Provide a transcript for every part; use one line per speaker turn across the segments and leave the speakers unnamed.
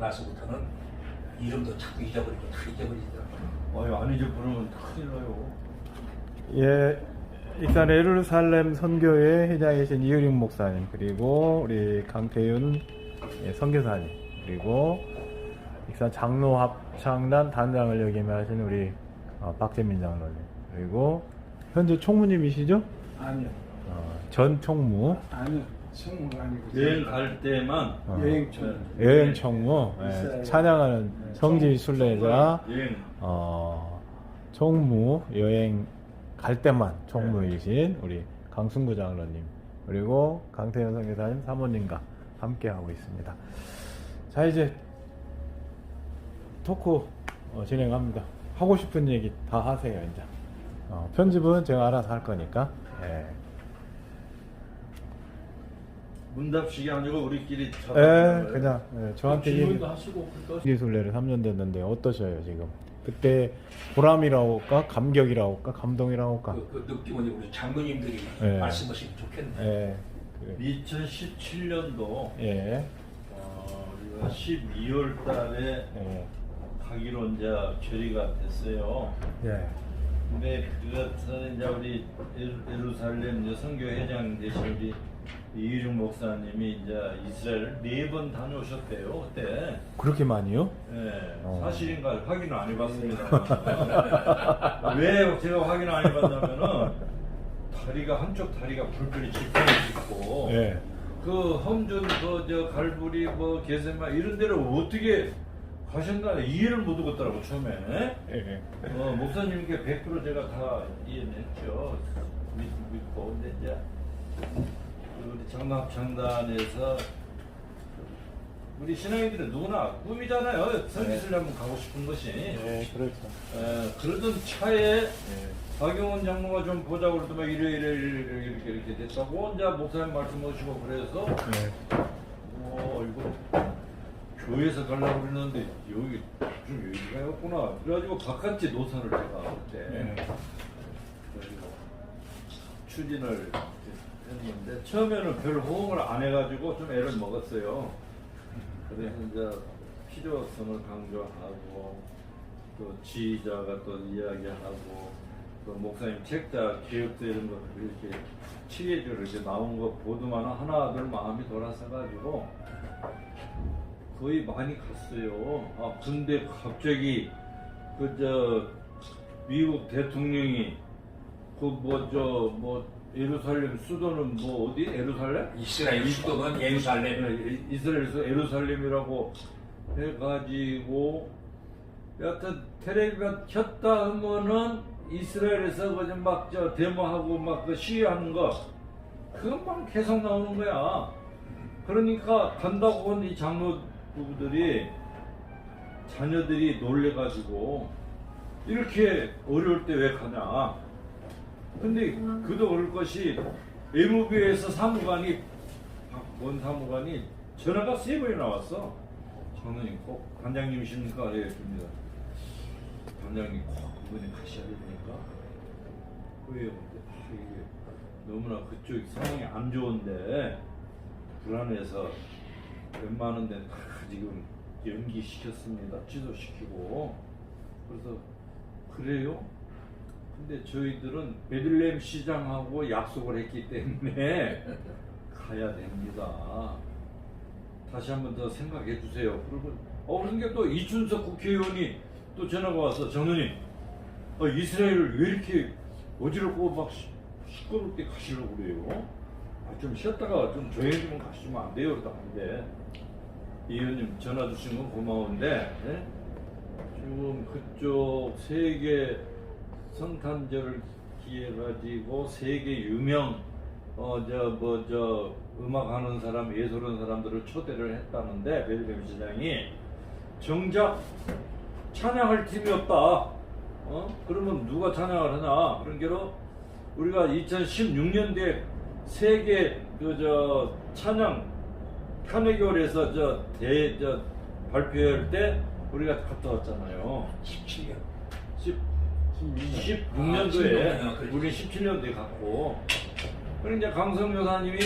나서부터는 이름도 자꾸 잊어버리고 다 잊어버리더라고요.
아유, 안 잊어버리면 큰일 나요.
예, 익산 예루살렘 선교회 회장이신 이효림 목사님, 그리고 우리 강태윤 선교사님, 그리고 익산 장로 합창단 단장을 역임하시는 우리 박재민 장로님, 그리고 현재 총무님이시죠?
아니요.
전 총무.
아니요. 총무가 아니고
여행 갈 때만
여행 총무.
여행 총무. 예, 찬양하는 성지 순례자.
여행.
총무 여행 갈 때만 총무이신 우리 강순구 장로님, 그리고 강태현 선교사님 사모님과 함께 하고 있습니다. 자, 이제 토크 진행합니다. 하고 싶은 얘기 다 하세요. 이제 편집은 제가 알아서 할 거니까. 예.
문답식이 아니고 우리끼리
그냥 저한테
질문도 하시고
기술례를 3년 됐는데 어떠셔요 지금? 그때 보람이라고 할까, 감격이라고 할까, 감동이라고 할까?
그 느낌은 우리 장로님들이 말씀하시면 좋겠네요.
예.
2017년도
예.
우리가 12월 달에 가기로 이제 결의가 됐어요.
예.
근데 그것은 이제 우리 예루살렘 선교회장 되신 우리 이유중 목사님이 이제 이스라엘 4번 다녀오셨대요 그때.
그렇게 많이요?
네, 사실인가 확인을 안 해봤습니다. 왜 제가 확인을 안 해봤냐면은 한쪽 다리가 불편히 지평이 있고,
예.
그 험준 저 갈보리 게세마 이런 데를 어떻게 가셨나 이해를 못 하겠더라고 처음에.
예.
목사님께 100% 제가 다 이해했죠. 믿고. 근데 이제 우리 장로합창단에서 우리 신앙인들은 누구나 꿈이잖아요. 선지순례 한번 가고 싶은 것이.
네, 그렇죠.
그러던 차에 박용원 장로가 좀 보자고 그러더만 이렇게 됐다고 이제 목사님 말씀하시고 그래서 이거 교회에서 가려고 그랬는데 여기 좀 여기가 없구나. 그래가지고 바깥집 노선을 제가 그때 그래가지고 추진을 했는데 처음에는 별 호응을 안 해가지고 좀 애를 먹었어요. 그래서 이제 필요성을 강조하고 또 지휘자가 또 이야기하고 또 목사님 책자 기획도 이런 것들 이렇게 치계주로 이제 나온 거 보더만 하나둘 마음이 돌아서가지고 거의 많이 갔어요. 근데 갑자기 미국 대통령이 예루살렘 수도는 어디? 예루살렘?
이스라엘 수도는 예루살렘.
이스라엘 수도 예루살렘이라고 해가지고 여하튼 텔레비전 켰다 하면은 이스라엘에서 그냥 데모하고 그 시위하는 거 그것만 계속 나오는 거야. 그러니까 간다고 한 이 장로 부부들이 자녀들이 놀래가지고 이렇게 어려울 때 왜 가냐. 근데 그도 그럴 것이 외무부에서 사무관이 박원 사무관이 전화가 3번이 나왔어. 장로님 꼭 관장님이십니까? 예, 줍니다. 관장님 꼭 그분이 가셔야 됩니까? 왜요? 이게 너무나 그쪽 상황이 안 좋은데 불안해서 웬만한 데는 다 지금 연기시켰습니다. 취소시키고. 그래서 그래요? 근데 저희들은 베들레헴 시장하고 약속을 했기 때문에 가야 됩니다. 다시 한번 더 생각해 주세요. 그리고 그러니까 또 이춘석 국회의원이 또 전화가 와서 장로님 이스라엘을 왜 이렇게 어지럽고 막 시끄럽게 가시려고 그래요? 좀 쉬었다가 좀 조용히 좀 가시면 안 돼요? 그러다 하는데 이 의원님 전화 주신 건 고마운데 지금 그쪽 세계 성탄절을 기해 가지고 세계 유명 음악하는 사람, 예술하는 사람들을 초대를 했다는데 베들레헴 시장이 정작 찬양할 팀이 없다. 그러면 누가 찬양을 하냐? 그런 게로 우리가 2016년도에 세계 찬양 카네기홀에서 발표할 때 우리가 갔다 왔잖아요.
17년.
16년도에
아,
우리 17년도에 갔고, 그럼 이제 강성 여사님이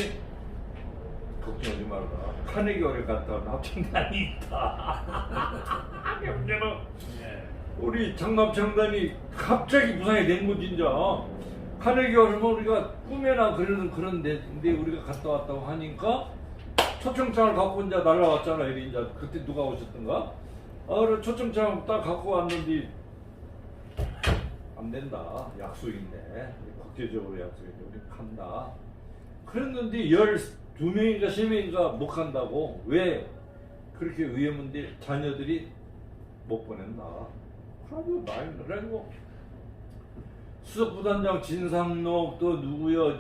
걱정하지 말라. 카네기홀에 갔다 온 합창단이 있다. 경제는 우리 장납창단이 갑자기 부상이 된 거지 이제. 카네기홀은 우리가 꿈에나 그런 데인데 우리가 갔다 왔다고 하니까 초청장을 갖고 이제 날라왔잖아. 이제 그때 누가 오셨던가? 그래 초청장 딱 갖고 왔는데 안 된다. 약속인데 국제적으로 약속인데 우리 간다. 그랬는데 12명인가 3명인가 못 간다고. 왜 그렇게 위험한데 자녀들이 못 보낸다. 그래가지고 수석부단장 진상록 또 누구야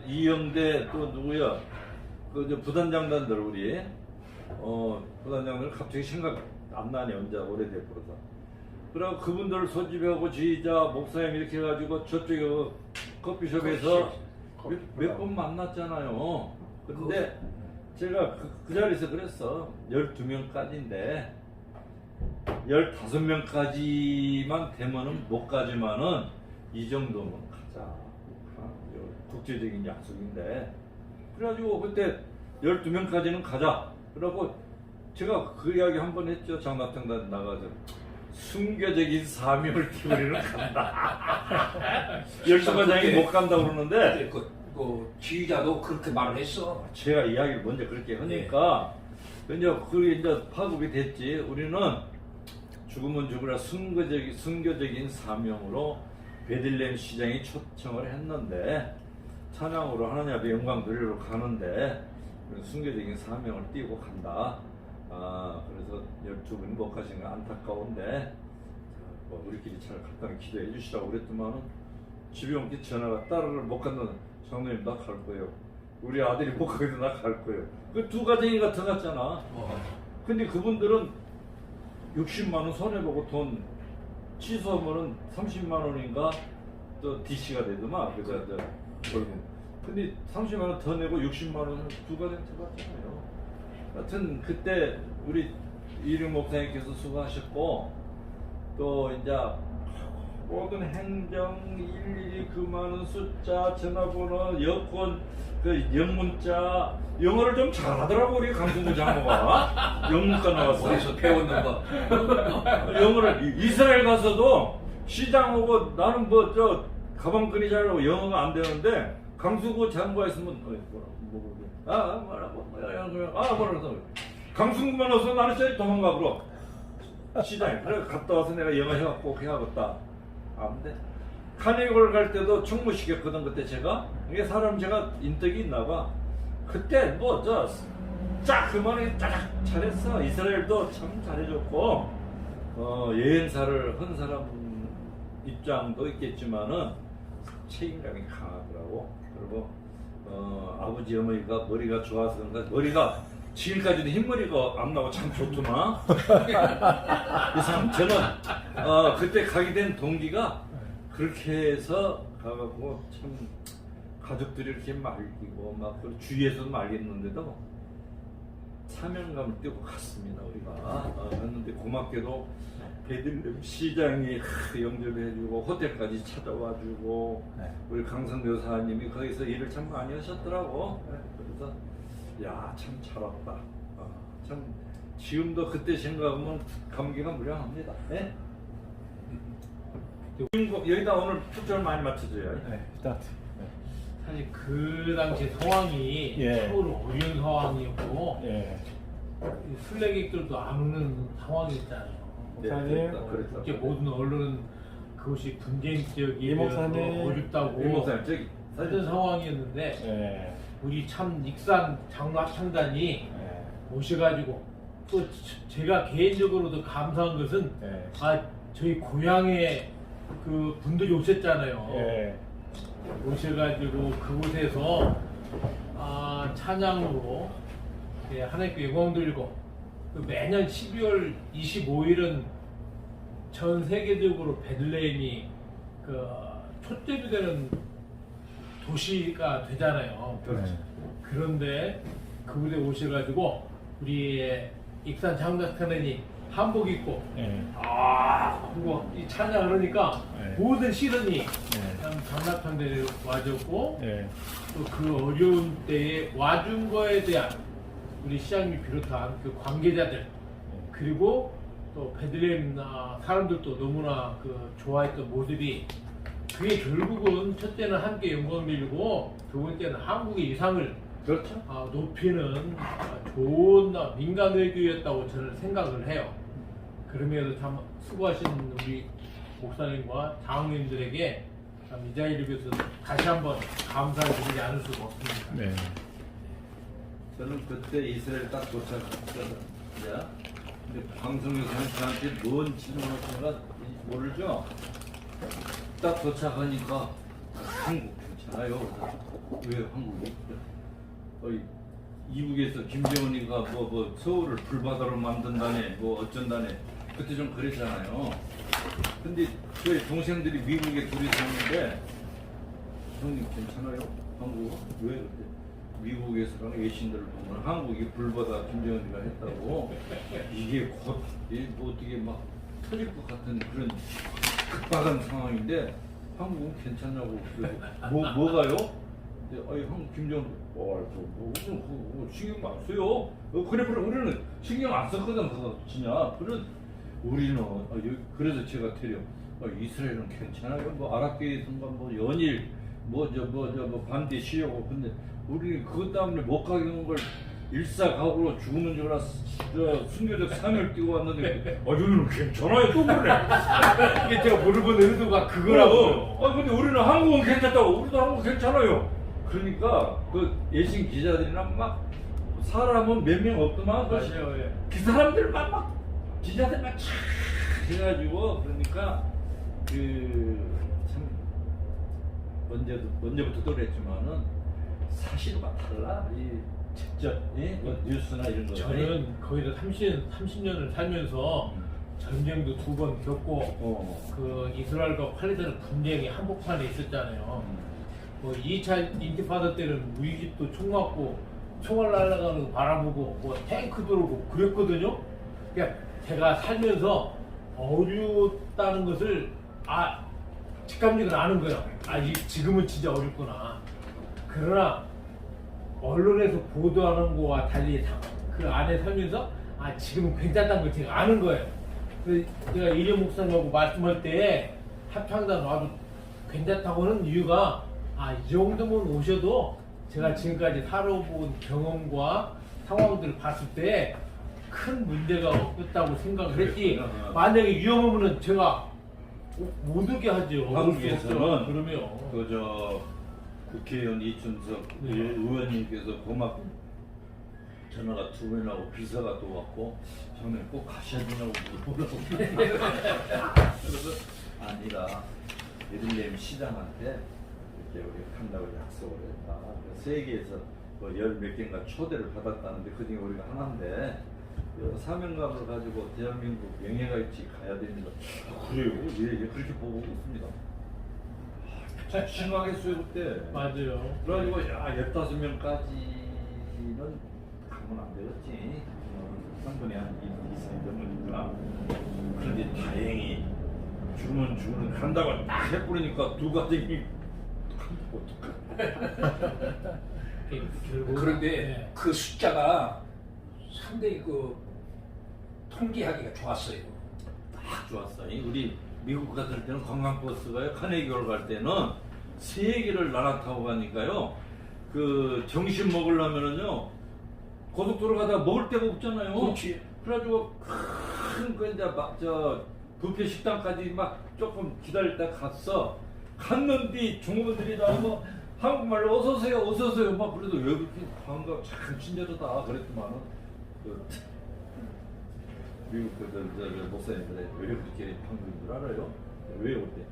이영대 또 누구야 부단장단들 우리 부단장들 갑자기 생각 안 나네. 언제 오래돼 버려서. 그리고 그분들 소집하고 지휘자 목사님 이렇게 해가지고 저쪽에 커피숍에서 몇 번 만났잖아요. 근데 제가 그 자리에서 그랬어. 12명까지인데 15명까지만 되면은 못 가지만은 이 정도면 가자. 국제적인 약속인데. 그래가지고 그때 12명까지는 가자. 그러고 제가 그 이야기 한 번 했죠. 장납장단 나가서. 순교적인 사명을 띠우리는 간다. 12가장이 못 간다고 그러는데
그 지휘자도 그렇게 말을 했어.
제가 이야기를 먼저 그렇게 하니까 이제 그게 이제 파급이 됐지. 우리는 죽으면 죽으라 순교적인 사명으로 베들레헴 시장이 초청을 했는데 찬양으로 하나님 앞에 영광 드리러 가는데 순교적인 사명을 띠고 간다. 그래서 12분이 못 가신 건 안타까운데 우리끼리 잘 갔다가 기도해 주시라고 그랬더만은 집에 온 게 전화가 딸을 못 간다는. 장로님 나 갈 거예요. 우리 아들이 못 가게도 나 갈 거예요. 그 두 가정이가 더 갔잖아. 근데 그분들은 60만 원 손해보고 돈 취소하면은 30만 원인가 또 DC가 되더만. 근데 30만 원 더 내고 60만 원 두 가정 더 갔잖아요. 하여튼 그때 우리 이륜 목사님께서 수고하셨고 또 이제 모든 행정 일일이 그 많은 숫자 전화번호 여권 그 영문자 영어를 좀 잘하더라고 우리 강승구 장모가. 영문과 나왔어.
어디서 배웠는 거.
영어를 이스라엘 가서도 시장 오고 나는 가방끈이 잘하고 영어가 안 되는데 강승구 장모가 있으면 뭐라고 강승구만 와서 나는 저기 도망가 버려. 시장에. 그래 갔다 와서 내가 영어 해갖고 해야겠다. 안 돼. 카네기홀 갈 때도 총무시켰거든 그때 제가. 이게 사람 제가 인덕이 있나 봐. 그때 그만하게 짜작 잘했어. 이스라엘도 참 잘해줬고 여행사를 한 사람 입장도 있겠지만은 책임감이 강하더라고. 그리고 아버지 어머니가 머리가 좋아서 그런가 머리가 지금까지도 흰머리가 안 나고 참 좋더만. 저는 그때 가게 된 동기가 그렇게 해서 가갖고 참 가족들이 이렇게 말리고 막 주위에서도 말겠는데도 사명감을 띄고 갔습니다. 우리가 갔는데 고맙게도 베들레헴 시장이 영접해주고 호텔까지 찾아와주고 우리 강성 여사님이 거기서 일을 참 많이 하셨더라고. 그래서 야, 참 잘 왔다. 참 지금도 그때 생각하면 감기가 무량합니다. 네? 여기다 오늘 초점을 많이 맞춰줘요.
네, 스타트.
사실 그 당시 상황이 서로 어려운 상황이었고 순례객들도 안 오는 상황이었잖아요.
목사님,
이제 모든 언론은 그것이 분쟁적이 어렵다고
이 목사님 저기
하던 상황이었는데 우리 참 익산 장로 합창단이 오셔가지고 또 제가 개인적으로도 감사한 것은 저희 고향에 그 분들이 오셨잖아요. 오셔가지고 그곳에서 찬양으로 하나님께 영광 돌리고 매년 12월 25일은 전 세계적으로 베들레헴이 그 초점이 되는 도시가 되잖아요.
네.
그런데 그분에 오셔가지고 우리의 익산 장락하느니 한복 입고
네.
그리고 이 찬양 그러니까
네.
모든 시선이
네.
장락한데 와줬고
네.
또 그 어려운 때에 와준 거에 대한 우리 시장님 비롯한 그 관계자들 그리고 또 베들레헴 사람들도 너무나 그 좋아했던 모습이 그게 결국은 첫째는 함께 영광을 빌리고 두 번째는 한국의 이상을
그렇죠.
높이는 좋은 민간 외교였다고 저는 생각을 해요. 그러면서 참 수고하신 우리 목사님과 장로님들에게 참 이 자리를 위해서 다시 한번 감사를 드리지 않을 수가 없습니다.
네.
저는 그때 이스라엘 딱 도착했거든요. 근데 방송에서 저한테 뭔 질문을 모르죠. 딱 도착하니까 한국 괜찮아요. 왜 한국이? 이북에서 김정은이가 뭐 서울을 불바다로 만든다네, 뭐 어쩐다네. 그때 좀 그랬잖아요. 근데 저희 동생들이 미국에 둘이 사는데 형님 괜찮아요? 한국 왜 그때? 미국에서랑 외신들을 보면 한국이 불바다 김정은이가 했다고 이게 곧 뭐 어떻게 막 터질 것 같은 그런 급박한 상황인데 한국은 괜찮냐고 그래서 뭐가요? 한국 김정은 뭐 신경 안 써요. 그래 우리는 신경 안 썼거든 그거 진짜. 그런 우리는 그래서 제가 데려 이스라엘은 괜찮아요. 뭐 아랍계에선가 뭐 연일 뭐 반대 쉬려고 근데 우리 그것 때문에 못 가는 걸 일사각오로 죽는 줄 알았어. 순교적 상을 띄고 왔는데 여기는 괜찮아요 또 그래.
이게 제가 물어본 의도가 그거라고.
근데 우리는 한국은 괜찮다고 우리도 한국 괜찮아요. 그러니까 그 예신 기자들이나 막 사람은 몇 명 없더만
맞아요. 예.
그 사람들만 막 기자들만 쫙 해가지고 그러니까 그 참 언제부터 그랬지만은 사실과 달라 이 직접 뉴스나 이런 거.
저는 거기서 30년을 살면서 전쟁도 2번 겪고 그 이스라엘과 팔레스타인 분쟁이 한복판에 있었잖아요. 뭐 2차 인티파다 때는 우리 집도 총 맞고 총알 날아가는 거 바라보고 뭐 탱크 들어오고 그랬거든요. 그러니까 제가 살면서 어렵다는 것을 직감적으로 아는 거예요. 지금은 진짜 어렵구나. 그러나 언론에서 보도하는 거와 달리 그 안에 살면서 지금은 괜찮다는 걸 제가 아는 거예요. 그래서 제가 이재 목사님하고 말씀할 때 합창단 와도 괜찮다고 하는 이유가 이 정도면 오셔도 제가 지금까지 살아본 경험과 상황들을 봤을 때 큰 문제가 없었다고 생각을 했지. 만약에 위험하면은 제가 못 오게 하죠.
한국에서는
그러면
그저 국회의원 이춘석 의원님께서 고맙 전화가 2번이나 오고 비서가 또 왔고 형님 꼭 가셔야 되냐고 물어보라고. 그래서 아니라 베들레헴 시장한테 이렇게 우리 간다고 약속을 했다. 세계에서 뭐 10몇 개인가 초대를 받았다는데 그중에 우리가 하나인데 사명감을 가지고 대한민국 명예가 있지 가야 됩니다. 그래요? 예, 그렇게 보고 있습니다. 심하겠어요 그때.
맞아요.
그래가지고 15명까지는 가면 안 되겠지. 상분이 한 2세 넘으니까. 그런데 다행히 주문 간다고 딱 해버리니까 두 가정이
그런데 그 숫자가 상당히 그 통계하기가 좋았어요.
딱 좋았어요. 우리 미국 갔을 때는 관광버스가요. 카네기홀 갈 때는 3개를 날아타고 가니까요. 그 점심 먹으려면은요. 고속도로 가다가 먹을 데가 없잖아요.
그렇지.
그래가지고 큰 거 이제 막 뷔페 식당까지 막 조금 기다렸다 갔는데 중국분들이 나오고 한국말로 어서 오세요 막 그래도 왜 그렇게 반가워 참 친절하다 그랬더만은 미국 목사님들이 왜 그렇게 한국인 줄 알아요? 왜 그때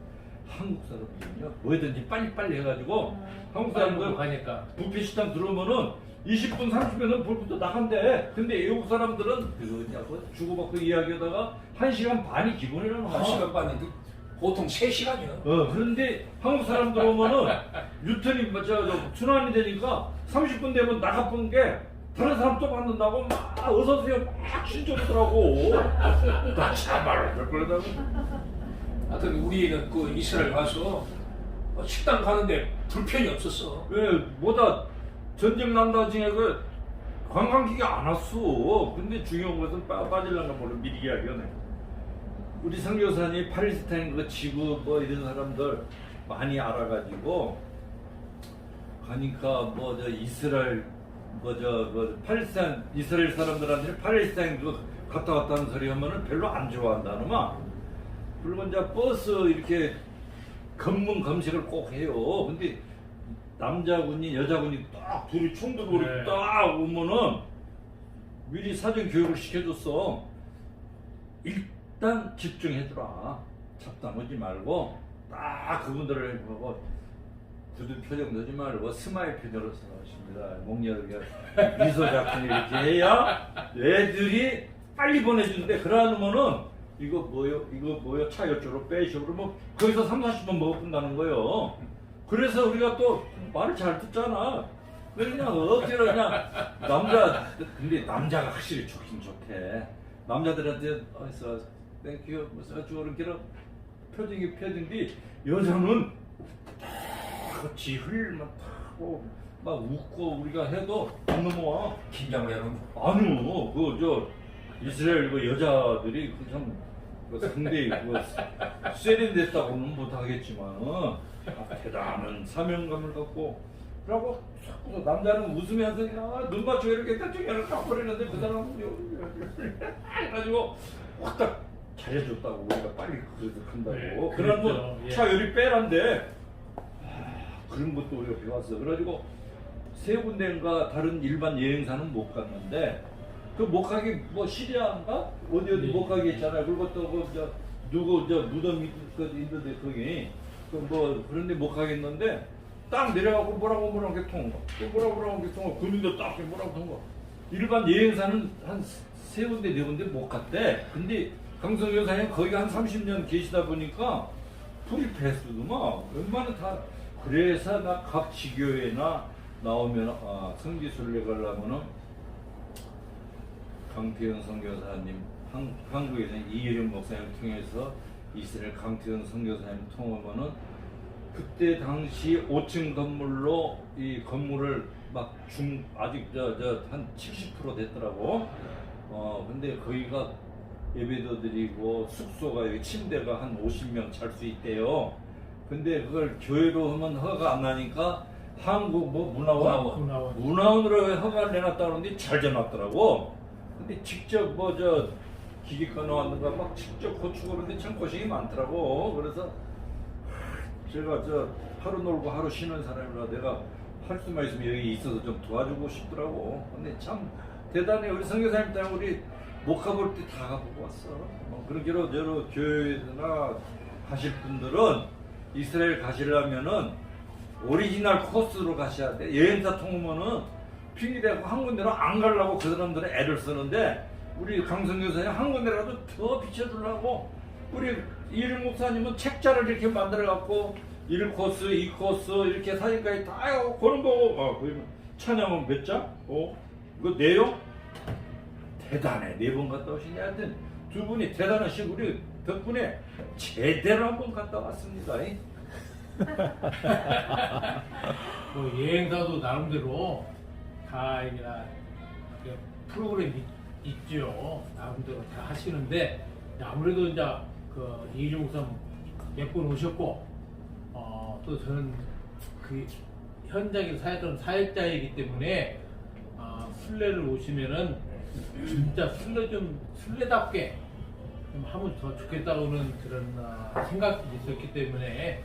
한국 사람들은요 뭐든지 빨리빨리 해가지고 한국
빨리
사람들
가니까.
뷔페 식당 들어오면은 20분 30분은 벌부터 나간대. 근데 외국 사람들은 그거냐고 주고받고 이야기하다가 1시간 반이 기본이라는 거야.
1시간 반인데 보통 3시간이요.
그런데 한국 사람들 오면은 유턴이 순환이 되니까 30분 되면 나가본 게 다른 사람 또 받는다고 막 어서 오세요 막 친절하더라고. 나 참말 그러다가
하여튼 우리는 그 이스라엘 가서 식당 가는데 불편이 없었어.
왜 뭐다 전쟁 난다 중에 그 관광객이 안 왔어. 근데 중요한 것은 빠질란가 몰라 미리 이야기하네. 우리 선교사님 팔레스타인 그 지구 뭐 이런 사람들 많이 알아가지고 가니까 뭐 저 이스라엘 그 팔레스타인 이스라엘 사람들한테 팔레스타인 그 갔다 왔다는 소리 하면은 별로 안 좋아한다는 마. 그리고 이제 버스 이렇게 검문 검색을 꼭 해요. 근데 남자군이 여자군이 딱 둘이 총 들고
네.
딱 오면은 미리 사전 교육을 시켜줬어. 일단 집중해주라. 잡담 하지 말고 딱 그분들을 보고 굳은 표정 넣지 말고 스마일 표정으로 하십니다. 목 열게 미소 작품 이렇게 해야 애들이 빨리 보내주는데 그러면은 이거 뭐요 차 이쪽으로 빼시오 그러면 거기서 30-40분 먹어본다는 거예요. 그래서 우리가 또 말을 잘 듣잖아. 그냥 억지로 그냥 근데 남자가 확실히 좋긴 좋대. 남자들한테 어서 땡큐 무슨 그렇게 표정인데 여자는 딱 지흘만 타고 막 웃고 우리가 해도 안 넘어와.
긴장을 해놓은 거.
아니요 그 이스라엘 그 여자들이 참 상대히 세련됐다고는 못하겠지만 대단한 사명감을 갖고 그러고 자꾸 남자는 웃으면서 눈 맞추고 이렇게 대충 딱 버리는데 그 사람은 해가지고 확딱 잘해줬다고 우리가 빨리 그래도 간다고.
네,
그런
그랬죠.
뭐
예.
차 요리 빼란데 그런 것도 우리가 배웠어. 그래가지고 세 군데인가 다른 일반 여행사는 못 갔는데 그 못 가기 뭐 시리아인가 어디
네.
못 가게 했잖아요. 그리고 또 누구 무덤 있는데 거기 그 뭐 그런데 못 가겠는데 딱 내려가고 뭐라고 통과 또 뭐라고 통과 군인도 딱 뭐라고 통과. 일반 여행사는 한 세 군데 네 군데 못 갔대. 근데 강성 여사님 거기 한 30년 계시다 보니까 프리패스도 막 웬만한 다. 그래서 나 각 지교회나 나오면 성지순례 가려면은 강태현 선교사님 한국에서 이혜령 목사님 통해서 이스라엘 강태현 선교사님 통하면은 그때 당시 5층 건물로 이 건물을 막 아직 한 70% 됐더라고. 근데 거기가 예배도 드리고 숙소가 여기 침대가 한 50명 잘 수 있대요. 근데 그걸 교회로 하면 허가 안 나니까 한국 뭐 문화원으로 허가를 내놨다는데 잘 지어놨더라고. 근데 직접 기계과 나왔는가 막 직접 고치고 그러는데 참 고생이 많더라고. 그래서 제가 하루 놀고 하루 쉬는 사람이라 내가 할 수만 있으면 여기 있어서 좀 도와주고 싶더라고. 근데 참 대단해. 우리 선교사님 때문에 우리 못 가볼 때 다 가보고 왔어. 그렇게로 여러 교회나 가실 분들은 이스라엘 가시려면은 오리지널 코스로 가셔야 돼. 여행사 통하면은 핑계대고 한 군데로 안 가려고 그 사람들은 애를 쓰는데 우리 강성교사님 한 군데라도 더 비춰주려고 우리 이일 목사님은 책자를 이렇게 만들어갖고 1코스, 2코스 이렇게 사진까지 다 해갖고 그런 거고 거기 찬양은 몇 장? 이거 내용? 대단해. 4번 갔다 오시냐. 하여튼 두 분이 대단하시고 우리 덕분에 제대로 한번 갔다 왔습니다.
뭐 여행사도 나름대로 다 프로그램이 있죠. 나름대로 다 하시는데 아무래도 이제 그 이일용 목사 몇 번 오셨고 또 저는 그 현장에 사역하는 사역자이기 때문에 순례를 오시면은 진짜 순례답게 좀 하면 더 좋겠다고는 그런 생각이 있었기 때문에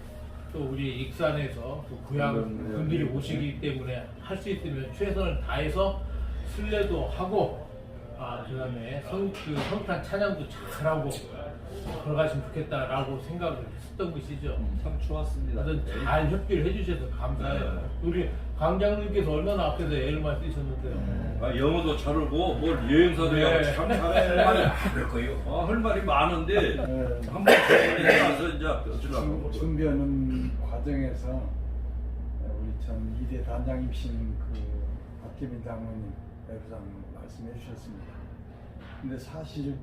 또 우리 익산에서 또 구양 분들이 오시기 때문에 할 수 있으면 최선을 다해서 순례도 하고 그다음에 성탄 찬양도 잘하고 걸어가시면 좋겠다라고 생각을 했었던 것이죠.
참 좋았습니다.
하여튼 잘 협조를 해주셔서 감사해요. 우리 강장님께서 얼마나 앞에서 애를 많이 쓰셨는데요.
아, 영어도 잘하고 뭘 여행사도
네.
참 잘해.
그럴 거예요.
할 말이 많은데
네.
한번 해서 이제 어쩌라고.
준비하는 과정에서 우리 전 2대 단장님이신 그 박기민 장모님, 배부장 말씀해 주셨습니다. 근데 사실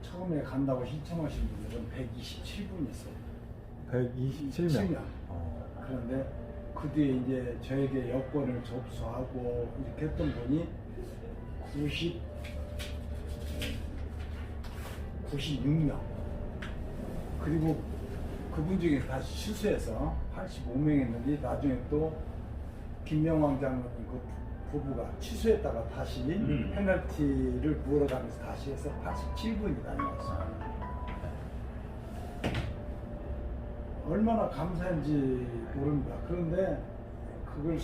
처음에 간다고 신청하신 분들은 127분 있어요.
127명.
그런데 그 뒤에 이제 저에게 여권을 접수하고 이렇게 했던 분이 96명. 그리고 그분 중에 다시 취소해서 85명 했는데 나중에 또 김명왕 장로님 그 부부가 취소했다가 다시 페널티를 물어가면서 다시 해서 87분이 다녀왔어요. 얼마나 감사한지 모릅니다. 그런데 그걸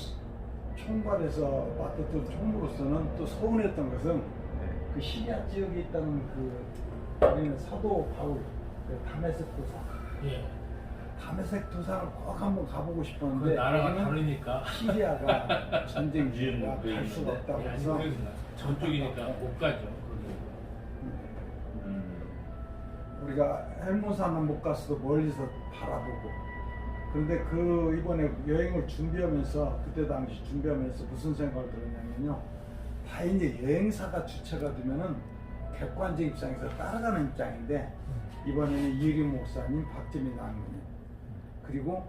총괄해서 맡았던 총무로서는 또 서운했던 것은 그 시리아 지역에 있다는 그 우리는 사도 바울 그 다메섹 도상,
예.
다메섹 도상을 꼭 한번 가보고
그
싶었는데
나라가
거기는
다르니까.
시리아가 전쟁 중이라 갈 수가 없다고 해서
저쪽이니까 못 가죠.
우리가 헬모산은 못 갔어도 멀리서 바라보고. 그런데 그 이번에 여행을 준비하면서 그때 당시 준비하면서 무슨 생각을 들었냐면요. 다 이제 여행사가 주체가 되면은 객관적 입장에서 따라가는 입장인데 이번에는 이유림 목사님, 박재민 장로님 그리고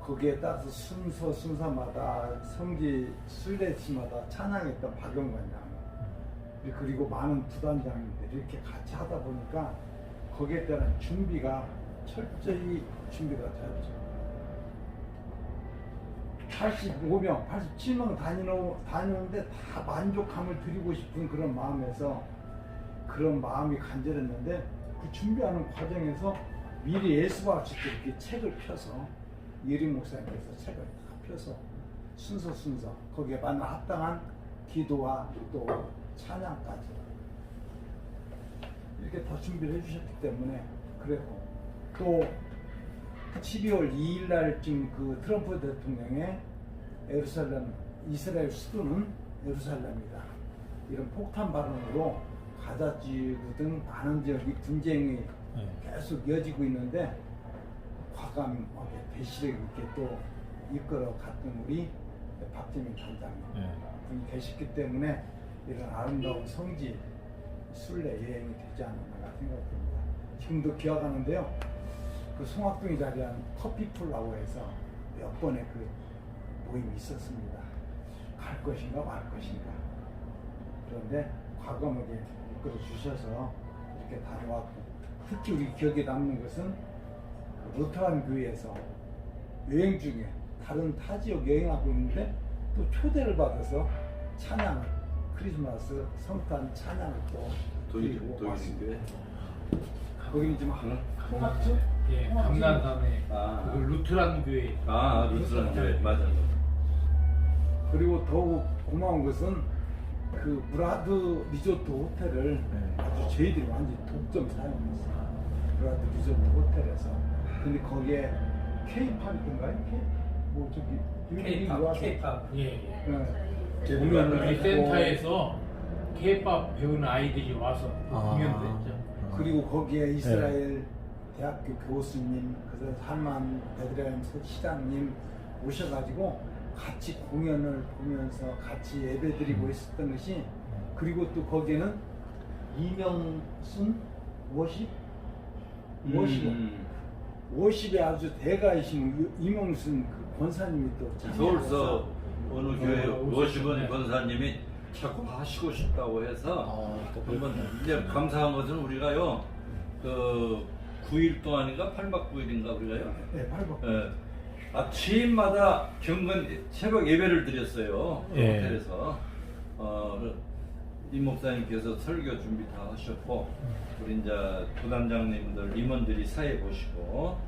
거기에 따라서 순서마다 성지 순례지마다 찬양했던 박영관 장로 그리고 많은 부단장님들이 이렇게 같이 하다 보니까 거기에 따른 준비가 철저히 준비가 되었죠. 85명, 87명 다니는데 다 만족함을 드리고 싶은 그런 마음에서 그런 마음이 간절했는데 그 준비하는 과정에서 미리 예수와 직접 이렇게 책을 펴서 예림 목사님께서 책을 다 펴서 순서 거기에 맞는 합당한 기도와 또 찬양까지 이렇게 다 준비를 해주셨기 때문에 그랬고 또 12월 2일 날쯤 그 트럼프 대통령의 예루살렘 이스라엘 수도는 예루살렘이다 이런 폭탄 발언으로 가자 지구 등 많은 지역이 분쟁이 계속 이어지고 있는데 과감하게 대실에 이렇게 또 이끌어 갔던 우리 박재민 단장님 분이 계셨기 때문에 이런 아름다운 성지 순례 여행이 되지 않았나 생각됩니다. 지금도 기억하는데요. 그 송악동에 자리한 커피풀라고 해서 몇 번의 그 모임이 있었습니다. 갈 것인가 말 것인가. 그런데 과감하게 이끌어 주셔서 이렇게 다녀왔고 특히 우리 기억에 남는 것은 루터안 교회에서 여행 중에 다른 타 지역 여행하고 있는데 또 초대를 받아서 찬양을 크리스마스 성탄 찬양을 또 드리고 왔습니다. 거기는 지금 홍합주?
예, 강남산에
아.
그 루트란 교회.
루스란 교회 맞아.
그리고 더욱 고마운 것은 그 브라드 리조트 호텔을 아주 저희들이 완전히 독점 사용했어요. 브라드 리조트 호텔에서. 근데 거기에 K-팝이던가요? 뭐 저기
K-팝.
예.
공연을
우리
했고
센터에서 K-팝 배우는 아이들이 와서 공연도 했죠.
그리고 거기에 이스라엘 대학교 교수님, 그래서 할만 베드레헴 시장님 오셔가지고 같이 공연을 보면서 같이 예배드리고 있었던 것이 그리고 또 거기에는 이명순 워십의 아주 대가이신 이명순 그 권사님이 또
서울서 어느 교회 워십은 권사님이 자꾸 하시고 싶다고 해서 한번 이제 감사한 것은 우리가요 그 9일 동안인가 8박 9일인가 우리가요
네, 8박
아침마다 경건 새벽 예배를 드렸어요.
예.
호텔에서 임 목사님께서 설교 준비 다 하셨고 우리 이제 부단장님들 임원들이 사회 보시고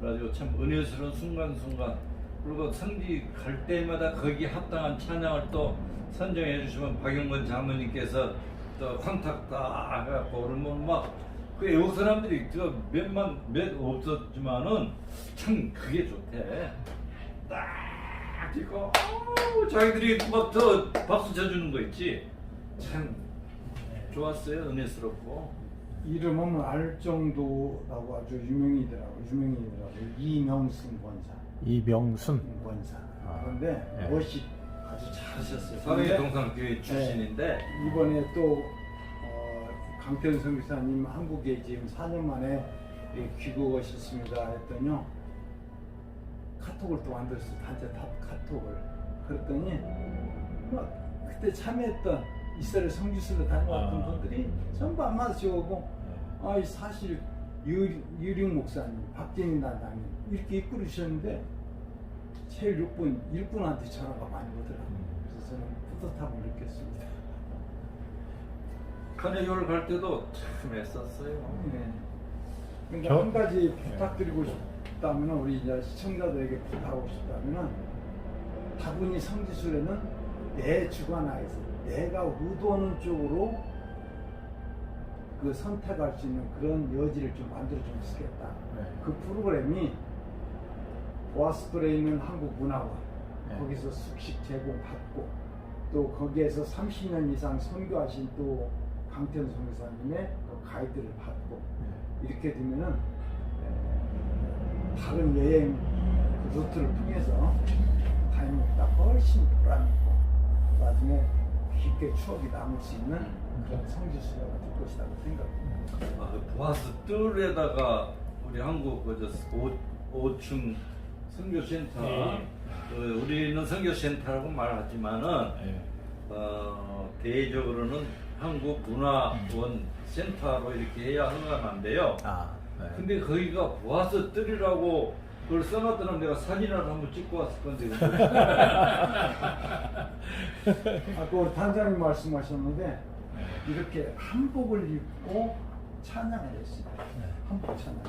그래가지고 참 은혜스러운 순간순간 그리고 성지 갈 때마다 거기 합당한 찬양을 또 선정해 주시면 박영건 장로님께서 또 컨택 다 해갖고 그러면 막 그 외국 사람들이 몇 없었지만은 참 그게 좋대. 딱 이거 자기들이 막 더 박수 쳐주는 거 있지. 참 좋았어요. 은혜스럽고.
이름은 알정도라고 아주 유명이더라고. 이명순 권사.
이명순.
권사.
아,
그런데
네.
멋이 아주 잘하셨어요.
사회 동상교회 출신인데
이번에 또 강태현 선교사님 한국에 지금 4년 만에 귀국하셨습니다 했더니요, 카톡을 또 만들었어요. 단체 카톡을. 그랬더니 막 그때 참여했던 이스라엘 성지순례 다녀왔던 분들이 전부 안 마주치고, 사실 유령 목사님, 박진희 단장님 이렇게 이끌으셨는데 제일 일꾼한테 전화가 많이 오더라고요. 그래서 저는 뿌듯함을 느꼈습니다.
카네교를 갈 때도 참 애썼어요.
네. 그러니까 한 가지 부탁드리고 싶다면, 우리 이제 시청자들에게 부탁하고 싶다면, 다분히 성지순례는 내 주관하에서 내가 의도하는 쪽으로 그 선택할 수 있는 그런 여지를 좀 만들어 좀 쓰겠다.
네.
그 프로그램이 보아스돌에 있는 한국문화원,
네.
거기서 숙식 제공받고, 또 거기에서 30년 이상 선교하신 또 강태현 선교사님의 그 가이드를 받고, 이렇게 되면은 다른 여행 그 루트를 통해서 다니는 것보다 훨씬 보람있고 나중에 깊게 추억이 남을 수 있는 그런 성지순례가 될 것이라고 생각합니다.
보아스 뜰에다가 우리 한국 5층 선교센터,
네.
우리는 선교센터라고 말하지만은
네.
대외적으로는 한국문화원 센터로 이렇게 해야 흥한한데요.
아, 네.
근데 거기가 보아스 뜰이라고 그걸 써놨더라면 내가 사진이라도 한번 찍고 왔을 건데.
아까 우리 단장님 말씀하셨는데 이렇게 한복을 입고 찬양을 했습니다. 한복 찬양.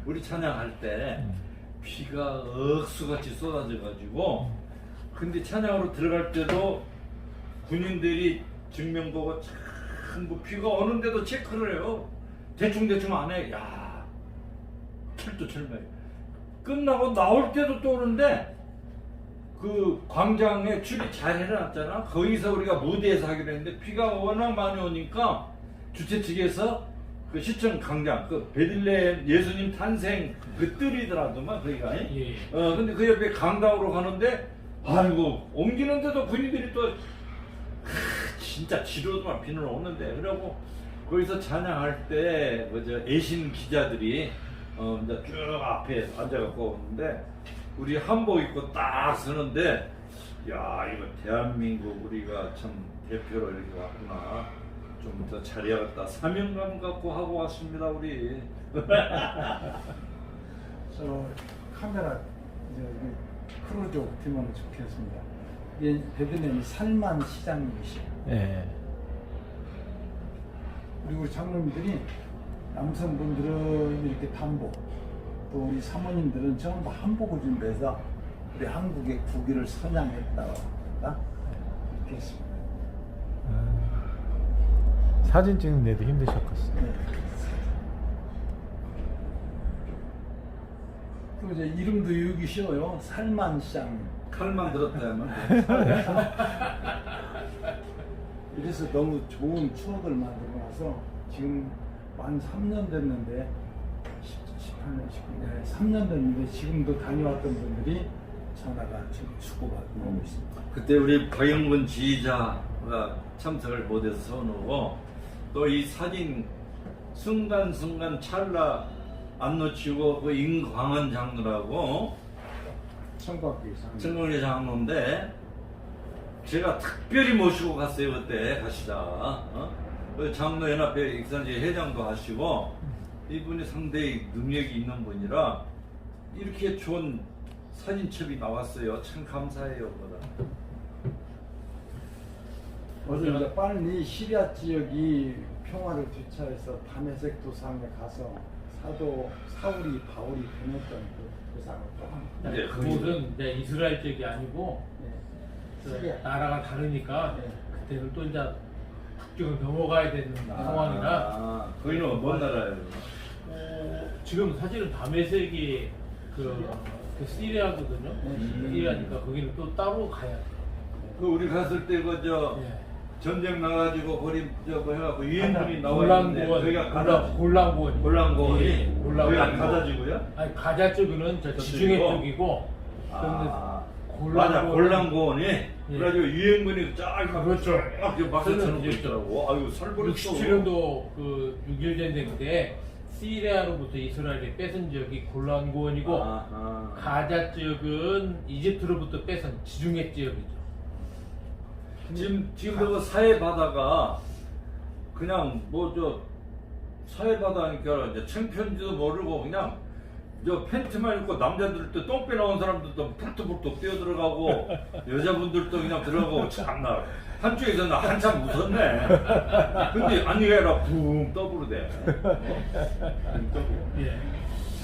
우리 찬양할 때 비가 억수같이 쏟아져가지고, 근데 찬양으로 들어갈 때도 군인들이 증명보고 전부 비가 오는데도 체크를 해요. 대충 안 해. 야, 철두철미하게. 끝나고 나올 때도 또 오는데, 그 광장에 줄이 잘 해놨잖아. 거기서 우리가 무대에서 하기로 했는데 비가 워낙 많이 오니까 주최 측에서 그 시청 광장, 그 베들레헴 예수님 탄생 그 뜰이더라더만 거기가.
예.
근데 그 옆에 강당으로 가는데, 아이고 옮기는데도 군인들이 또 진짜 지루도만 비는 오는데, 그러고 거기서 찬양할 때 애신 기자들이 이제 쭉 앞에 앉아갖고 오는데, 우리 한복 입고 딱 서는데, 야, 이거 대한민국 우리가 참 대표로 이렇게 왔구나. 좀 더 잘해야겠다. 사명감 갖고 하고 왔습니다, 우리.
저 카메라 이제 크루 좀 팀원을 좋겠습니다. 이 베들레헴이 살만 시장님이시죠.
네.
그리고 장로님들이 남성분들은 이렇게 단복, 또 우리 사모님들은 전부 한복을 준비해서 우리 한국의 국위를 선양했다고 이렇게 했습니다.
사진 찍는데도 힘드셨겠어요.
네. 또 이제 이름도 유기 쉬워요. 살만시장님.
칼만 들었다면.
이래서 너무 좋은 추억을 만들고 나서 지금 만 3년 됐는데 18년, 19년, 3년 됐는데 지금도 다녀왔던 분들이 전화가 지금 주고받고 오고 있습니다.
그때 우리 박영근 지휘자가 참석을 못해서 서운하고, 또 이 사진 순간순간 찰나 안 놓치고 그 임광원 장로라고
청각교회
청각교회 장로인데, 제가 특별히 모시고 갔어요. 그때 가시다. 그 장로연합회 익산지 회장도 하시고, 이분이 상당히 능력이 있는 분이라 이렇게 좋은 사진첩이 나왔어요. 참 감사해요. 그거다.
어제 이제 빨리 시리아 지역이 평화를 되찾아서 다메섹 도상에 가서 사도 사울이 바울이 보냈던 그 도상을 또 합니다.
네,
그곳은 이제 이스라엘 쪽이 아니고
네.
그
시리아.
나라가 다르니까
네.
그때는 또 이제 북쪽으로 넘어가야 되는 상황이라
거기는 먼 나라예요.
지금 사실은 다메섹이 그 시리아거든요. 시리아니까 거기는 또 따로 가야 돼요.
그 우리 갔을 때 그저
예.
전쟁 나가지고 버린 저거 해갖고 유엔군이 나와 있는데 거기가
골란고원.
골란고원이
예, 골란고원.
거기가 가자지고요?
아니 가자 쪽은 저 지중해
저쪽이고?
쪽이고.
아,
골란고원-
맞아 골란고원이 그래가지고 유엔군이 쫙
그렇죠.
막혀쳐놓고
그렇죠.
있더라고. 아유 살벌했어.
67년도 그 6.1 전쟁 때 시리아로부터 이스라엘이 뺏은 지역이 골란고원이고 가자 지역은 이집트로부터 뺏은 지중해 지역이죠.
지금 그 사해 바다가 그냥 뭐 저 사해 바다니까 이제 창편지도 모르고 그냥 저 팬티만 입고 남자들도 똥배 나온 사람들도 불뚝불뚝 뛰어들어가고 여자분들도 그냥 들어가고 참나 한쪽에서는 한참 웃었네. 근데 아니라 붕 떠부르대.
예.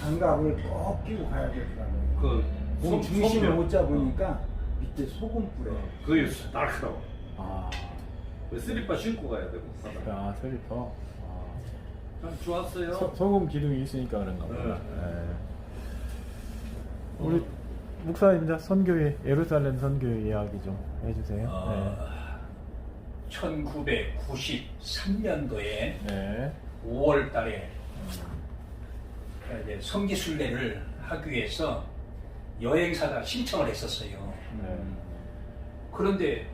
장갑을 꼭 끼고 가야 되더라고요.
그
몸 중심을 못 잡으니까 밑에 소금 뿌려.
그게 날카로워.
아,
그 슬리퍼 신고 가야 되고.
아 슬리퍼.
참 좋았어요.
소금 기둥이 있으니까 그런가 보다.
네.
네. 우리 목사님 이제 선교회 예루살렘 선교회 이야기 좀 해주세요.
1993년도에
네.
5월 달에 이제 성지순례를 하기 위해서 여행사가 신청을 했었어요.
네.
그런데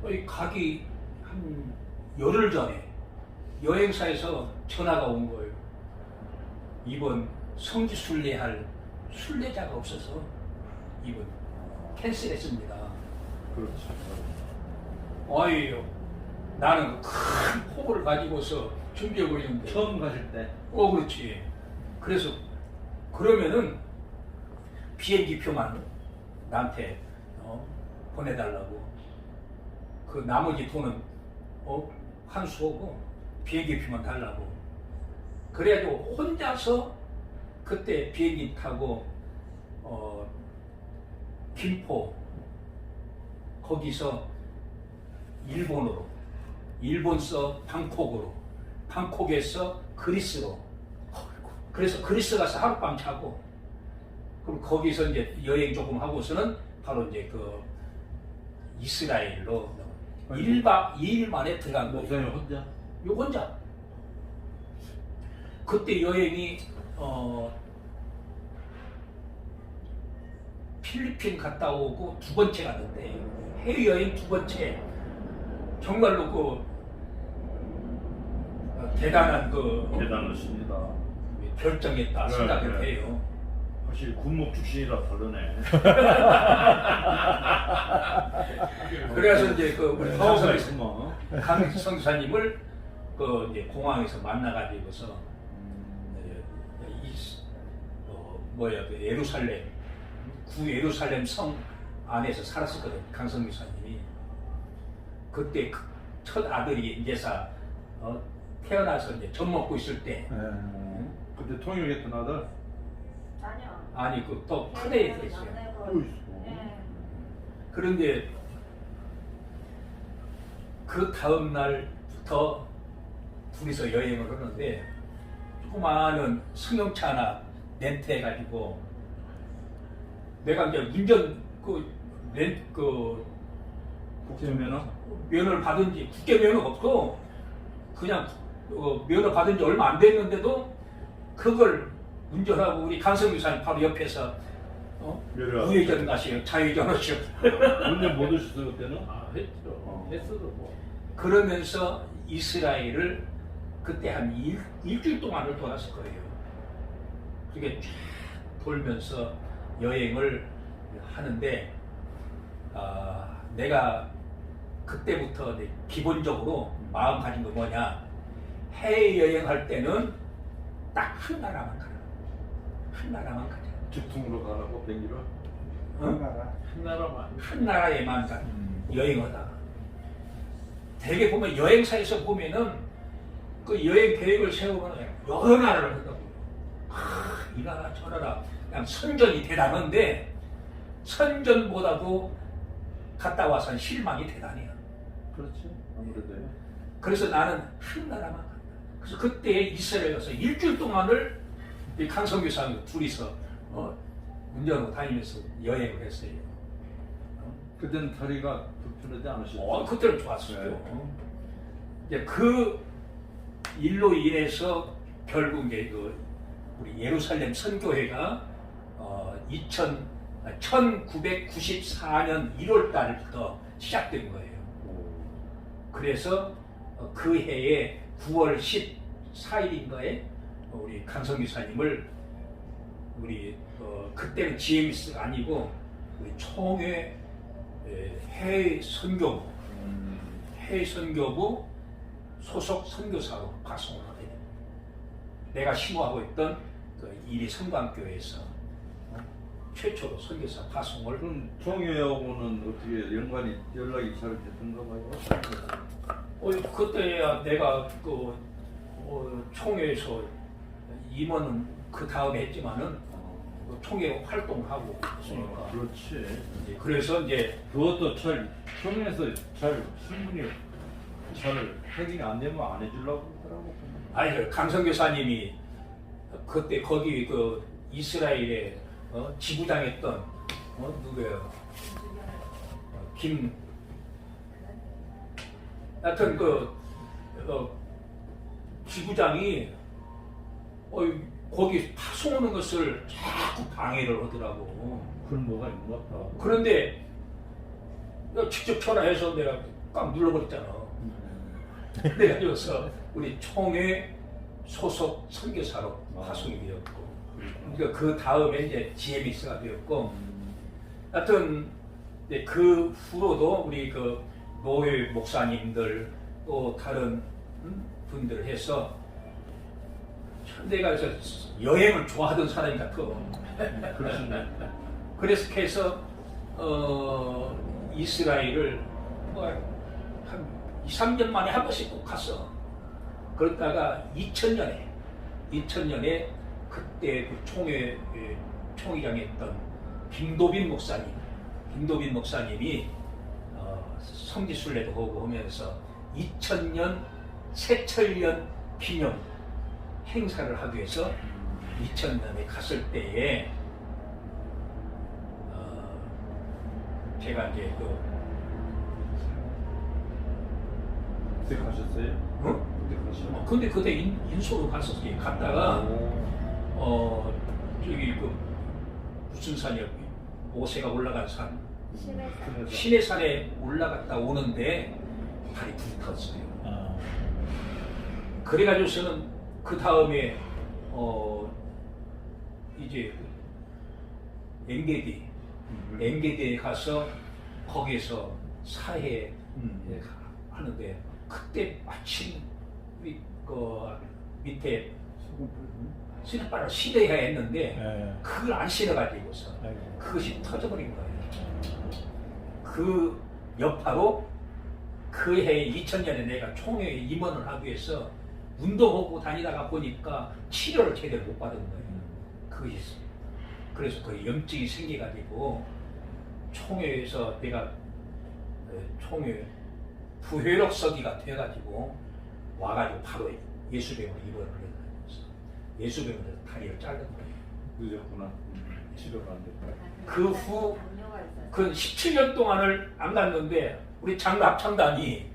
거의 가기 한 열흘 전에 여행사에서 전화가 온 거예요. 이번 성지순례할 순례자가 없어서 이번 캔슬했습니다.
그렇지.
어이요. 나는 큰 포부를 가지고서 준비하고 있는데.
처음 가실 때.
그렇지. 그래서 그러면은 비행기표만 나한테 보내달라고. 그 나머지 돈은 환수하고 비행기표만 달라고. 그래가지고 혼자서 그때 비행기 타고 김포 거기서 일본으로, 일본서 방콕으로, 방콕에서 그리스로. 그래서 그리스 가서 하룻밤 자고, 그럼 거기서 이제 여행 조금 하고서는 바로 이제 그 이스라엘로 1박 2일 만에 들어간 거예요.
목사님 혼자?
요 혼자. 그때 여행이 필리핀 갔다 오고 두 번째 갔는데, 해외여행 두 번째. 정말로 그 대단한 그
대단하십니다.
결정했다 생각을
네.
해요.
확실히 군목 출신이라 다르네.
그래서 이제 그 우리
파워가 있구만.
강성사님을 그 이제 공항에서 만나가지고서 그 예루살렘 구 예루살렘 성 안에서 살았었거든. 강성규 사님이 그때 첫 아들이 이제사 태어나서 이제 젖 먹고 있을 때.
그때 통역했던 아들?
아니요.
아니 그 또 큰 애 됐어요.
네.
그런데 그 다음 날부터 둘이서 여행을 하는데 조그마한 승용차 하나 렌트해가지고 내가 이제 운전
국제면허?
면허를 받은 지 국제 면허가 없고 그냥 면허 받은 지 얼마 안 됐는데도 그걸 운전하고 우리 강성규 사님 바로 옆에서
면허
우회전 하시고 좌회전 하시고
운전 못 하셨어요 그때는?
했죠. 했어도 뭐.
그러면서 이스라엘을 그때 한 일주일 동안을 돌았을 거예요. 그게 쫙 돌면서 여행을 하는데 내가 그때부터 이제 기본적으로 마음가진 거 뭐냐, 해외여행할 때는 딱 한 나라만 가라. 한 나라만 가자.
직통으로 가라고 비행기로?
나라.
하나로만.
한 나라에만 가 여행하다. 대개 보면 여행사에서 보면은 그 여행 계획을 세우면 여러 나라를 한다고. 이 나라 저 나라 그냥 선전이 대단한데 선전보다도 갔다 와서는 실망이 대단해요.
그렇지. 아무래도.
그래서 나는 한 나라만 간다. 그래서 그때 이스라엘 가서 일주일 동안을 이 강성규 사람 둘이서 운전하고 다니면서 여행을 했어요.
그때는 다리가 불편하지 않으셨죠?
그때는 좋았어요.
네.
이제 그 일로 인해서 결국 이제 우리 예루살렘 선교회가 1994년 1월 달부터 시작된 거예요. 그래서 그 해에 9월 14일인가에 우리 강성 기사님을 우리 그때는 GMS가 아니고 우리 총회 해외 선교부 소속 선교사로 파송을 하게 됩니다. 내가 심호하고 있던 그 이리 성광교회에서 최초로 선교사 파송을.
그럼 총회하고는 어떻게 연락이 잘 됐던가 봐요?
그때야 내가 총회에서 임원은 그 다음에 했지만은 총회 활동하고 있으니까.
그렇지.
그래서 이제
그것도 총회에서 충분히 잘 확인이 안 되면 안 해주려고 하더라고.
아니 강성교사님이 그때 거기 이스라엘에 지부장했던 누구예요? 하여튼 지부장이 거기 파송 오는 것을 자꾸 방해를 하더라고.
그런 뭐가 있는 것 같다.
그런데 직접 전화해서 내가 깜 눌러버렸잖아. 그래가지고서 우리 총회 소속 선교사로 파송이 되었고, 그러니까 그 다음에 이제 GMS가 되었고, 하여튼 이제 그 후로도 우리 노예 목사님들 또 다른 분들 해서 내가 여행을 좋아하던 사람이 같아. 그래서 해서 이스라엘을 한 2, 3년 만에 한 번씩 꼭 갔어. 그러다가 2000년에 그때 그 총회장이었던 김도빈 목사님이 성지순례도 하고 하면서 2000년 새철년 기념 행사를 하기 위해서 2000년에 갔을 때에 제가 이제
그때 가셨어요? 그때 가셨어요?
근데 그때 인소로 갔었어요. 갔다가 저기 무슨 산이야? 모세가 올라간 산. 시내산에 올라갔다 오는데 발이 불탔어요. 그래가지고서는 그 다음에 이제 엔게디에 가서 거기에서 사회 하는데 그때 마침 우리 밑에 신발을 신어야 했는데 그걸 안 신어가지고서 그것이 터져버린 거예요. 그 여파로 그 해 2000년에 내가 총회에 임원을 하기 위해서 운동하고 다니다가 보니까 치료를 제대로 못 받은 거예요. 그것이 그래서 그 염증이 생겨가지고 총회에서 내가 총회 부회록 서기가 돼가지고 와가지고 바로 예수병원에 입원을 해서 예수병원에서 다리를 자른 거예요.
늦었구나. 치료가 안 됐다.
그 후 그 17년 동안을 안 갔는데 우리 장로 합창단이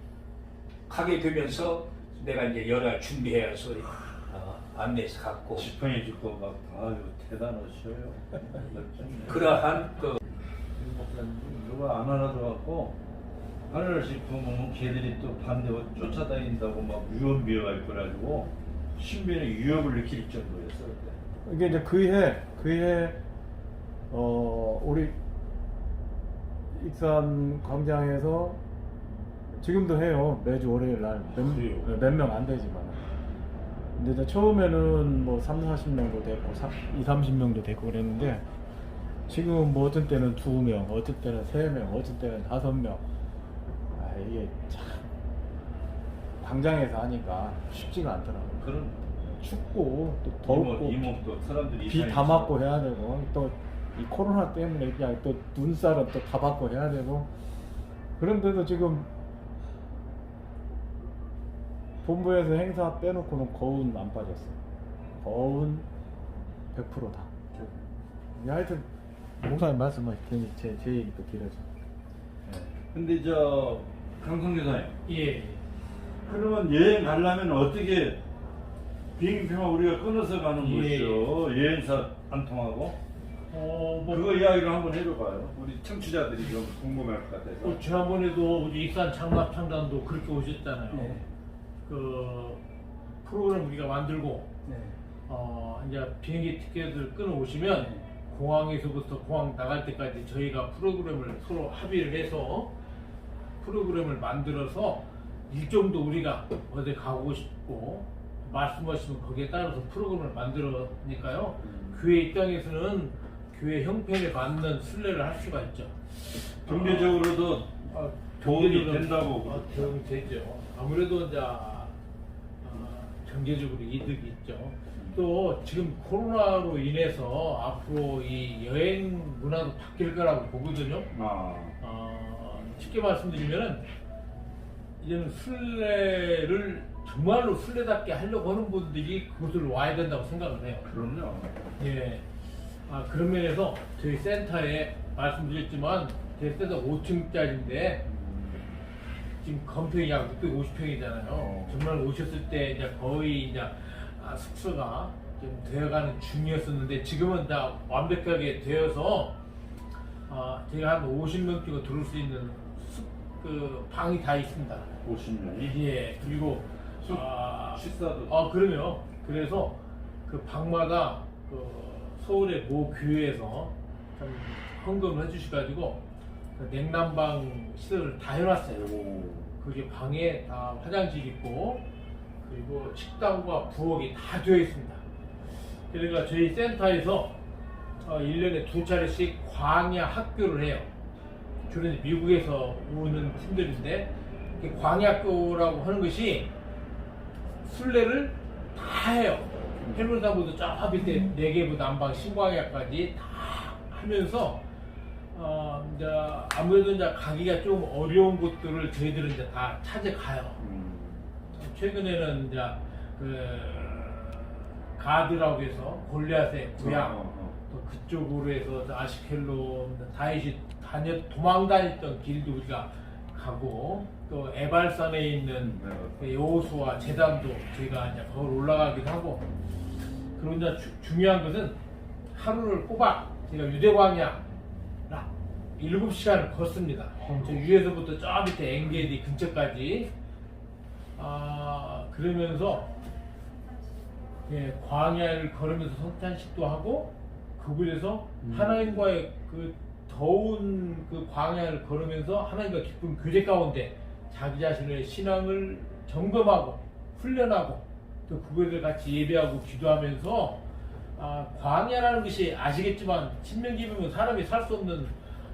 가게 되면서 내가 이제 여러 가지 준비해서 안내해서 갔고
지팡이 짚고 막 아유 대단하셔요.
그러한
누가 안 알아줘갖고 하늘씩 보면 걔들이 또 반대로 쫓아다닌다고 막 위험비어가 그래가지고 신변에 위협을 느낄 정도였어 그때.
이게 이제 그해 우리 익산 광장에서 지금도 해요. 매주 월요일 날 몇 명 안 되지만. 근데 이제 처음에는 뭐 3, 40명도 됐고 2, 30명도 됐고 그랬는데 지금 뭐 어떤 때는 2명, 어떤 때는 3명, 어떤 때는 5명. 이게 참 광장에서 하니까 쉽지가 않더라고요.
그런
춥고 또 덥고
이목도 사람들이
비 다 맞고 해야 되고 또 이 코로나 때문에 그냥 또 눈살은 또 다 받고 해야 되고 그런데도 지금 본부에서 행사 빼놓고는 거운 안 빠졌어. 거운 100%다. 하여튼 목사님 말씀하시 괜히 제 얘기도 길어져.
근데 저 강성교사님,
예.
그러면 여행 가려면 어떻게 비행기표만 우리가 끊어서 가는
예.
것이죠? 여행사 안 통하고?
뭐
그거 이야기를 한번 해줘봐요. 우리 청취자들이 좀 궁금할 것 같아서.
지난번에도 우리 익산 창납창단도 그렇게 오셨잖아요.
네.
그 프로그램 우리가 만들고
네.
이제 비행기 티켓을 끊어 오시면
네.
공항에서부터 공항 나갈 때까지 저희가 프로그램을 서로 합의를 해서 프로그램을 만들어서 일정도 우리가 어디 가고 싶고 말씀하시면 거기에 따라서 프로그램을 만들어니까요. 교회 입장에서는 교회 형편에 맞는 순례를 할 수가 있죠.
경제적으로도 도움이
경제적으로는
된다고.
도움이 되죠. 아무래도 이제 경제적으로 이득이 있죠. 또 지금 코로나로 인해서 앞으로 이 여행 문화도 바뀔 거라고 보거든요. 쉽게 말씀드리면은 이제는 순례를 정말로 순례답게 하려고 하는 분들이 그곳을 와야 된다고 생각을 해요.
그럼요.
예. 그런 면에서 저희 센터에 말씀드렸지만 제 센터 5층짜리인데 지금 건평이 약 650평이잖아요. 정말 오셨을 때 이제 거의 이제 숙소가 좀 되어가는 중이었었는데 지금은 다 완벽하게 되어서 제가 한 50명 정도 들을 수 있는 그 방이 다 있습니다.
50명이?
예. 그리고
식사도.
그러면 그래서 그 방마다 그 서울의 모 교회에서 참 헌금을 해주셔가지고 그 냉난방 시설을 다 해놨어요. 그게 방에 다 화장실 있고 그리고 식당과 부엌이 다 되어 있습니다. 그러니까 저희 센터에서 1년에 2차례씩 광야 학교를 해요. 주로 미국에서 오는 팀들인데 광야학교라고 하는 것이 순례를 다 해요. 해물사부터 저 밑에 네개부 남방 신광야까지 다 하면서 이제 아무래도 이제 가기가 좀 어려운 곳들을 저희들은 이제 다 찾아가요. 최근에는 이제 그 가드라고 해서 골리앗의 고향 또 그쪽으로 해서 아시켈로 다윗이 도망 다녔던 길도 우리가 가고 또 에발산에 있는 여호수아 제단도 저희가 이제 거기 올라가기도 하고 그리고 이제 중요한 것은 하루를 꼬박 제가 유대광야 7시간을 걷습니다. 저 위에서부터 저 밑에 엔게디 근처까지 그러면서 광야를 걸으면서 성찬식도 하고 그곳에서 하나님과의 그 더운 그 광야를 걸으면서 하나님과 깊은 교제 가운데 자기 자신의 신앙을 점검하고 훈련하고 또 그것을 같이 예배하고 기도하면서 광야라는 것이 아시겠지만 신명기 보면 사람이 살 수 없는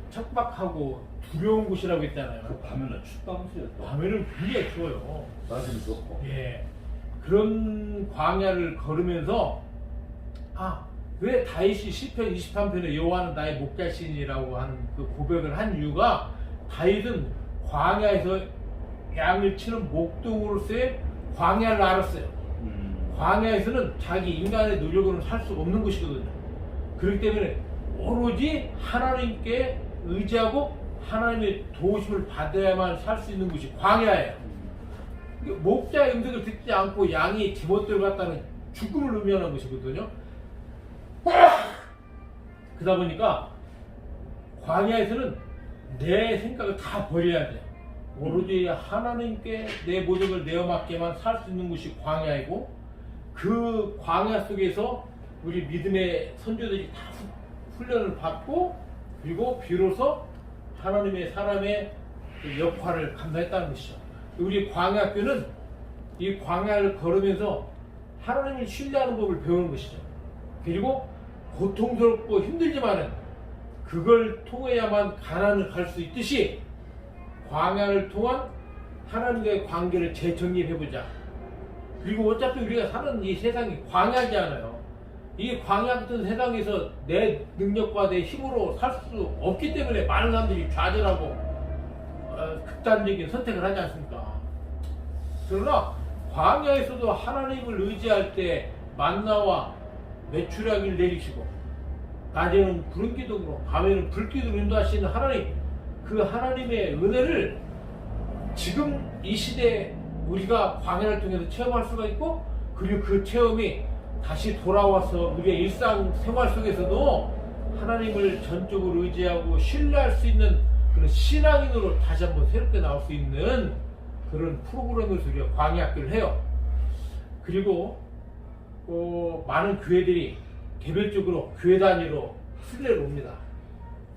척박하고 두려운 곳이라고 했잖아요.
밤에는 춥다면서요.
밤에는 굉장히 추워요.
낮에는 덥고.
예. 그런 광야를 걸으면서 왜 다윗이 시편 23편에 여호와는 나의 목자신이라고 하는 그 고백을 한 이유가 다윗은 광야에서 양을 치는 목동으로서의 광야를 알았어요. 광야에서는 자기 인간의 노력으로는 살 수 없는 것이거든요. 그렇기 때문에 오로지 하나님께 의지하고 하나님의 도우심을 받아야만 살 수 있는 것이 광야예요. 목자의 음성을 듣지 않고 양이 제멋대로 갔다는 죽음을 의미하는 것이거든요. 그러다 보니까 광야에서는 내 생각을 다 버려야 돼요. 오로지 하나님께 내 모든 내어 맡게만 살 수 있는 것이 광야이고 그 광야 속에서 우리 믿음의 선조들이 다 훈련을 받고 그리고 비로소 하나님의 사람의 역할을 감당했다는 것이죠. 우리 광야학교는 이 광야를 걸으면서 하나님을 신뢰하는 법을 배우는 것이죠. 그리고 고통스럽고 힘들지만은 그걸 통해야만 가난을 갈 수 있듯이 광야를 통한 하나님과의 관계를 재정립해보자. 그리고 어차피 우리가 사는 이 세상이 광야지 않아요. 이 광야 같은 세상에서 내 능력과 내 힘으로 살 수 없기 때문에 많은 사람들이 좌절하고 극단적인 선택을 하지 않습니까? 그러나 광야에서도 하나님을 의지할 때 만나와 메추라기를 내리시고 낮에는 구름 기둥으로 밤에는 불 기둥으로 인도하시는 하나님, 그 하나님의 은혜를 지금 이 시대에 우리가 광야를 통해서 체험할 수가 있고, 그리고 그 체험이 다시 돌아와서 우리의 일상 생활 속에서도 하나님을 전적으로 의지하고 신뢰할 수 있는 그런 신앙인으로 다시 한번 새롭게 나올 수 있는 그런 프로그램에서 우리가 광야학교를 해요. 그리고 많은 교회들이 개별적으로 교회 단위로 순례를 옵니다.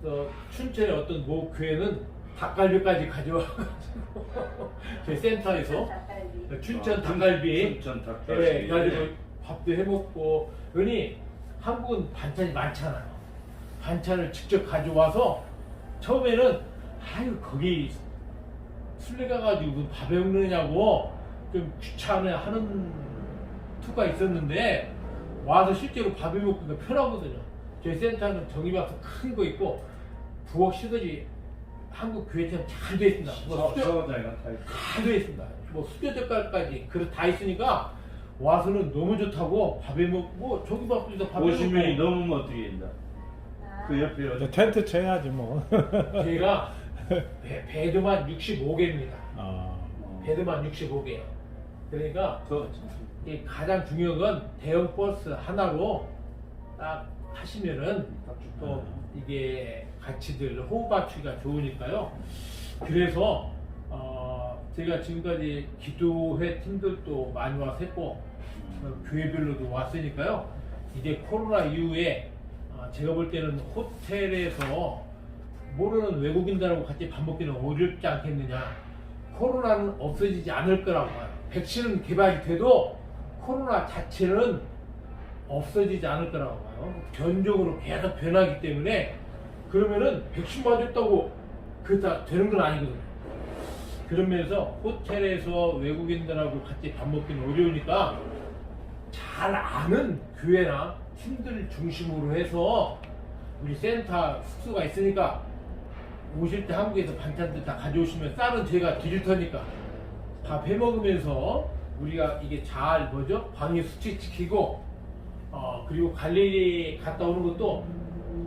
그래서 춘천의 어떤 모 교회는 닭갈비까지 가져와가지고 저희 센터에서 춘천 닭갈비,
춘천 닭갈비.
네, 가지고 밥도 해먹고. 그러니 한국은 반찬이 많잖아요. 반찬을 직접 가져와서 처음에는 아유 거기 순례 가가지고 무슨 밥에 먹느냐고 좀 귀찮아하는 투가 있었는데, 와서 실제로 밥에 먹기가 편하거든요. 저희 센터는 전기밥솥 큰 거 있고 부엌 시설이 한국 교회처럼 잘 돼 있습니다.
샤워장이나 다 있고.
다 돼 있습니다. 뭐 수저 젓갈까지 그릇 다 있으니까 와서는 너무 좋다고 밥에 먹고 전기밥솥에서 밥에
50명이
먹고.
넘으면 어떻게 된다? 그 옆에 어디?
이제 텐트 쳐야지 뭐.
저희가 배드만 65개입니다.
아.
배드만 65개. 그러니까
더
이 가장 중요한 건 대형 버스 하나로 딱 하시면은 또 이게 같이들 호흡 맞추기가 좋으니까요. 그래서 제가 지금까지 기도회 팀들도 많이 와서 했고 교회별로도 왔으니까요. 이제 코로나 이후에 제가 볼 때는 호텔에서 모르는 외국인들하고 같이 밥 먹기는 어렵지 않겠느냐. 코로나는 없어지지 않을 거라고 봐요. 백신은 개발이 돼도 코로나 자체는 없어지지 않을 거라고 봐요. 변종으로 계속 변하기 때문에, 그러면은 백신 맞았다고 그게 다 되는 건 아니거든요. 그러면서 호텔에서 외국인들하고 같이 밥 먹기는 어려우니까 잘 아는 교회나 팀들 중심으로 해서 우리 센터 숙소가 있으니까 오실 때 한국에서 반찬들 다 가져오시면 쌀은 제가 드릴 테니까 밥 해 먹으면서 우리가 이게 잘 방위 수칙 지키고 그리고 갈릴리 갔다 오는 것도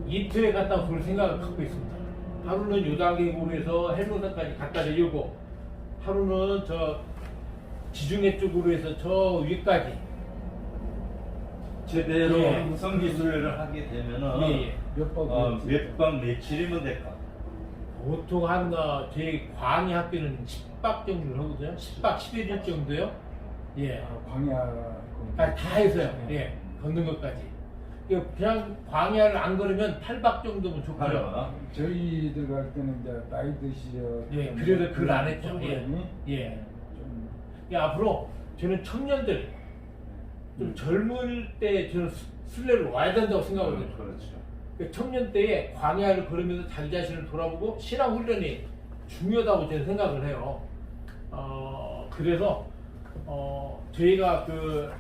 이틀에 갔다 올 생각을 갖고 있습니다. 하루는 요단계곡으로 해서 헬로산까지 갖다 내려고, 하루는 저 지중해 쪽으로 해서 저 위까지.
제대로
예.
성기순례를 하게 되면은
예.
몇 박 며칠이면 될까?
보통 저희 광야 학교는 10박 정도를 하거든요. 10박 11일 정도요. 예.
광야
다 해서요. 예. 걷는 것까지. 그냥 광야를 안 걸으면 8박 정도면 좋고요.
하려나?
저희들 갈 때는 이제 나이 드시죠.
예, 그래도 그걸 안 했죠. 예.
프로그램이
예.
좀
앞으로 저는 청년들, 좀 젊을 때 저는 순례를 와야 된다고 생각하거든요.
그렇죠.
그 청년 때에 광야를 걸으면서 자기 자신을 돌아보고 신앙 훈련이 중요하다고 저는 생각을 해요. 그래서 저희가 그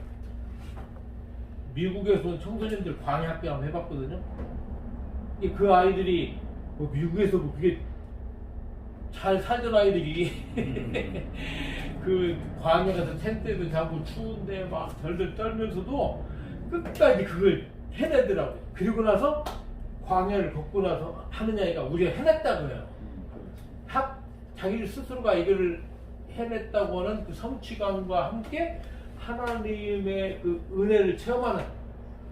미국에서 온 청소년들 광야 학교 한번 해봤거든요. 그 아이들이 뭐 미국에서 뭐 그게 잘 살던 아이들이 그 광야 가서 텐트도 자고 추운데 막 덜덜 떨면서도 끝까지 그걸 해내더라고요. 그리고 나서 광야를 걷고 나서 하는 아이가 우리가 해냈다고 해요. 자기 스스로가 이거를 해냈다고 하는 그 성취감과 함께 하나님의 그 은혜를 체험하는.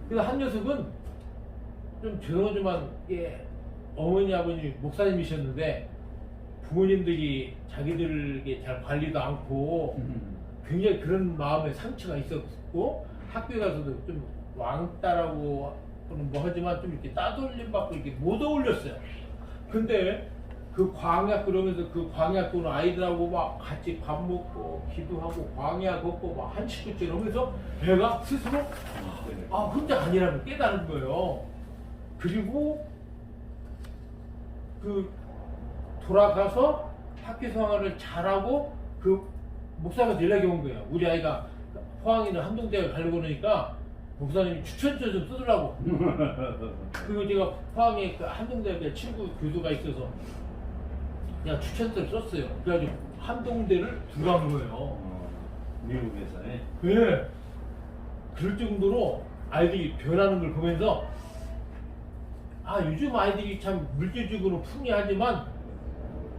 그래서 한 녀석은 좀 죄송하지만 어머니 아버님 목사님이셨는데 부모님들이 자기들에게 잘 관리도 않고 굉장히 그런 마음에 상처가 있었고, 학교에 가서도 좀 왕따라고 뭐 하지만 좀 이렇게 따돌림 받고 이렇게 못 어울렸어요. 근데 그 광야 그러면서 그 광야 끄는 아이들하고 막 같이 밥 먹고 기도하고 광야 걷고 막 한 식구째 하면서 애가 스스로 혼자 아니라는 깨달은 거예요. 그리고 그 돌아가서 학교 생활을 잘하고 그 목사가 연락이 온 거예요. 우리 아이가 포항이나 함동대학을 가려고 그러니까 목사님이 추천서 좀 쓰더라고. 그리고 제가 포항에 그 함동대학에 친구 교수가 있어서 그냥 추천서를 썼어요. 그래가지고 함동대를 들어간 거예요.
미국에서.
예. 그럴 정도로 아이들이 변하는 걸 보면서 아 요즘 아이들이 참 물질적으로 풍요하지만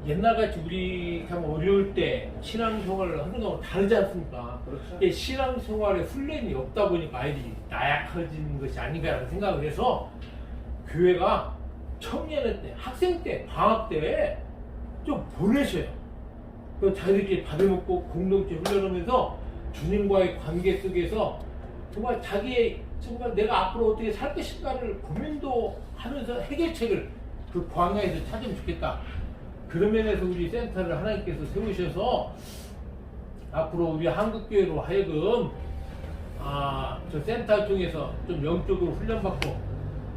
옛날같이 우리 참 어려울 때 신앙생활을 하는 거하고 다르지 않습니까?
그렇죠.
이게 신앙생활에 훈련이 없다 보니까 아이들이 나약해지는 것이 아닌가라는 생각을 해서 교회가 청년회 때, 학생 때, 방학 때 좀 보내셔요. 그 자기들끼리 밥을 먹고 공동체 훈련하면서 주님과의 관계 속에서 정말 정말 내가 앞으로 어떻게 살 것인가를 고민도 하면서 해결책을 그 광야에서 찾으면 좋겠다. 그런 면에서 우리 센터를 하나님께서 세우셔서 앞으로 우리 한국교회로 하여금 저 센터 통해서 좀 영적으로 훈련받고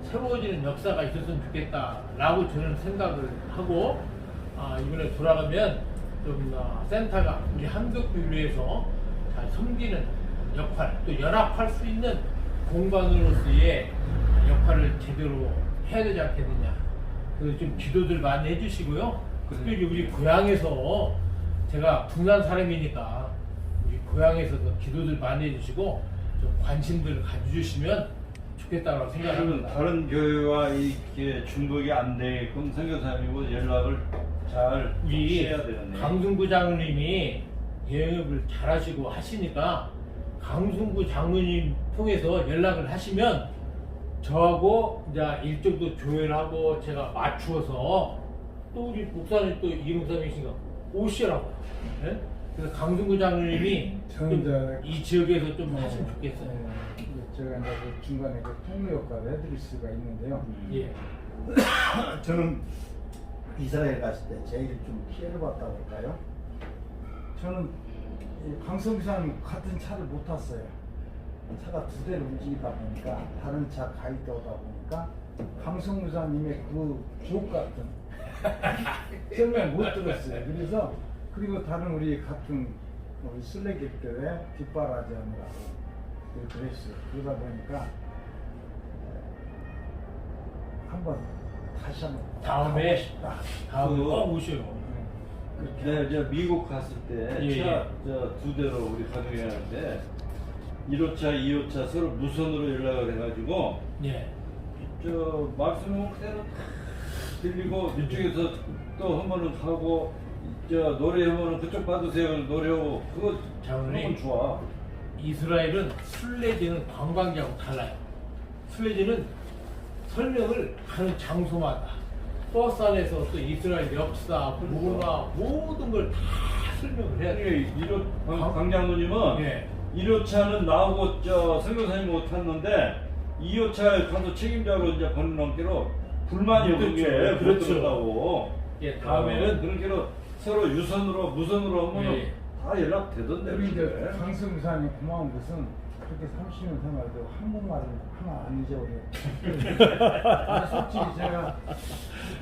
새로워지는 역사가 있었으면 좋겠다라고 저는 생각을 하고 이번에 돌아가면 좀 센터가 우리 한국교회를 위해서 잘 섬기는 역할, 또 연합할 수 있는 공간으로서의 역할을 제대로 해야 되지 않겠느냐. 그래서 좀 기도들 많이 해주시고요. 특별히 우리 고향에서 제가 북한 사람이니까 우리 고향에서도 기도들 많이 해주시고 좀 관심들을 가져주시면 좋겠다고 생각합니다.
다른 교회와 이게 중복이 안 되게끔 선교사님이고 연락을 잘
우리
해야 되는데.
강승구 장로님이 예언을 잘하시고 하시니까 강승구 장로님 통해서 연락을 하시면 저하고 이제 일정도 조율을 하고 제가 맞추어서 또 우리 목사님 또 이목사님이신가 오시라고요. 네? 그래서 강승구 장로님이
저는
좀 이 지역에서 좀 하시면 좋겠어요.
제가 이제 그 중간에 그 통로 역할을 해드릴 수가 있는데요.
예.
저는 이스라엘 갔을 때 제일 좀 피해를 봤다고 할까요? 저는 강성기사님 같은 차를 못 탔어요. 차가 두 대를 움직이다 보니까 다른 차 가이드 오다 보니까 강성기사님의 그 주옥 같은 설명 못 들었어요. 그래서 그리고 다른 우리 같은 우리 슬래기교회 뒷바라지 하느라고 그랬어요. 그러다 보니까 한번 다시 한번
다음에
가고 싶다.
다음에
그-
꼭 오셔요.
네, 저 미국 갔을 때
예,
차 두 대로 우리 가족이 하는데 1호차, 2호차 서로 무선으로 연락을 해가지고
예.
저 말씀은 그대로 다 들리고 이쪽에서 또 하면은 하고 저 노래하면은 그쪽 받으세요 노래하고 그거
장로님.
그건 좋아.
이스라엘은 순례지는 관광지하고 달라요. 순례지는 설명을 가는 장소마다 버스 안에서 또 이스라엘 역사, 문화 모든 걸 다 설명을 해야 돼요.
그러니까 강장로님은
예.
1호차는 나오고 저 선교사님 못 탔는데 2호차에 가서 책임자로 이제 번넘기로 불만이 없는 게
그렇죠.
그렇더라고.
예, 다음에는
그렇게로 서로 유선으로 무선으로 하면
예.
다 연락되던데.
우리 이제 강승사님 고마운 것은 그렇게 30년 생활도 한국말을 하나 안 잊어버려요. 솔직히 제가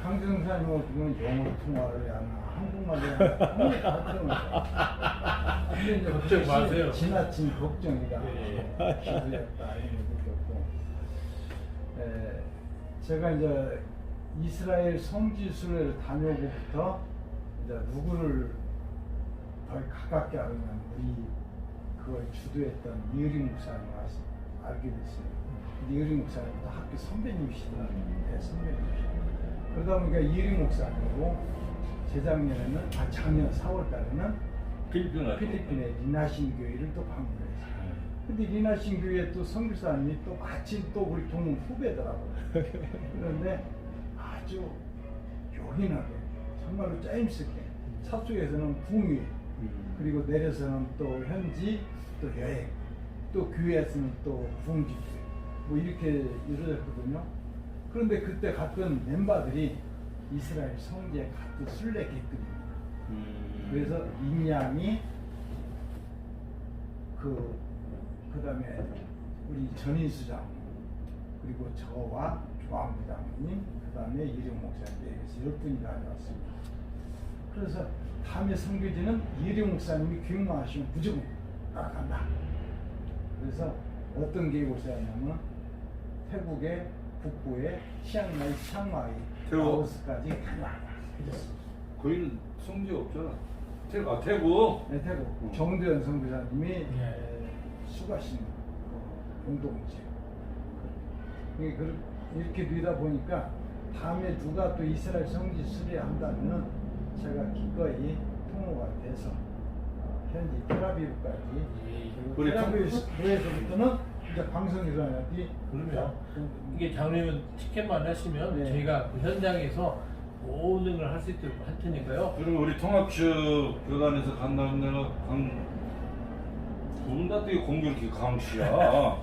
강승사님하고 보면 영어로 통화를 해야 하나 한국말로 해야 하나 근데 이제
걱정
그것이
마세요.
지나친 걱정이다.
예.
기도했다 이런 느꼈고 제가 이제 이스라엘 성지순례를 다녀오고부터 이제 누구를 더 가깝게 알면 우리 그걸 주도했던 이의림 목사님을 알게 됐어요. 이의림 목사님도 학교 선배님이시더라고요. 선배님이시더라고요. 그러다 보니까 이의림 목사님하고 재작년에는 작년 4월 달에는 필리핀의 리나신 교회를 또 방문했어요. 근데 리나신 교회 또 선교사님이 또 마침 또 우리 동문 후배더라고요. 그런데 아주 요긴하게 정말로 짜임새게 차 속에서는 궁유 그리고 내려서는 또 현지 또 여행 또 교회에서는 또 궁지 뭐 이렇게 이루어졌거든요. 그런데 그때 갔던 멤버들이 이스라엘 성지에 갔던 순례객들입니다. 그래서 인양이 그다음에 우리 전인수장 그리고 저와 조항부 장로님 그다음에 이령 목사님 이렇게 10분이 다녀왔습니다. 그래서 다음에 선교지는 이령 목사님이 귀국하시면 무조건 나간다. 그래서 어떤 계획을 세웠냐면 태국의 북부의 치앙마이, 상하이,
태국?
라오스까지 다녀왔다.
거기는 성지 없잖아. 태국.
네, 태국
음.
정도현 선교사님이
네.
수고하신 공동체. 이렇게 되다 보니까 다음에 누가 또 이스라엘 성지 수리한다면 제가 기꺼이 통로가 돼서 현재 텔아비브까지 그리고
우리
텔아비브에서부터는 이제 방송일어나기
그러면 이게 장로님은 티켓만 하시면
네.
저희가 그 현장에서 모든 걸 할 수 있도록 할 테니까요.
그리고 우리 통합측 교단에서 간다면 내가 두분다 되게 공격이 강씨야.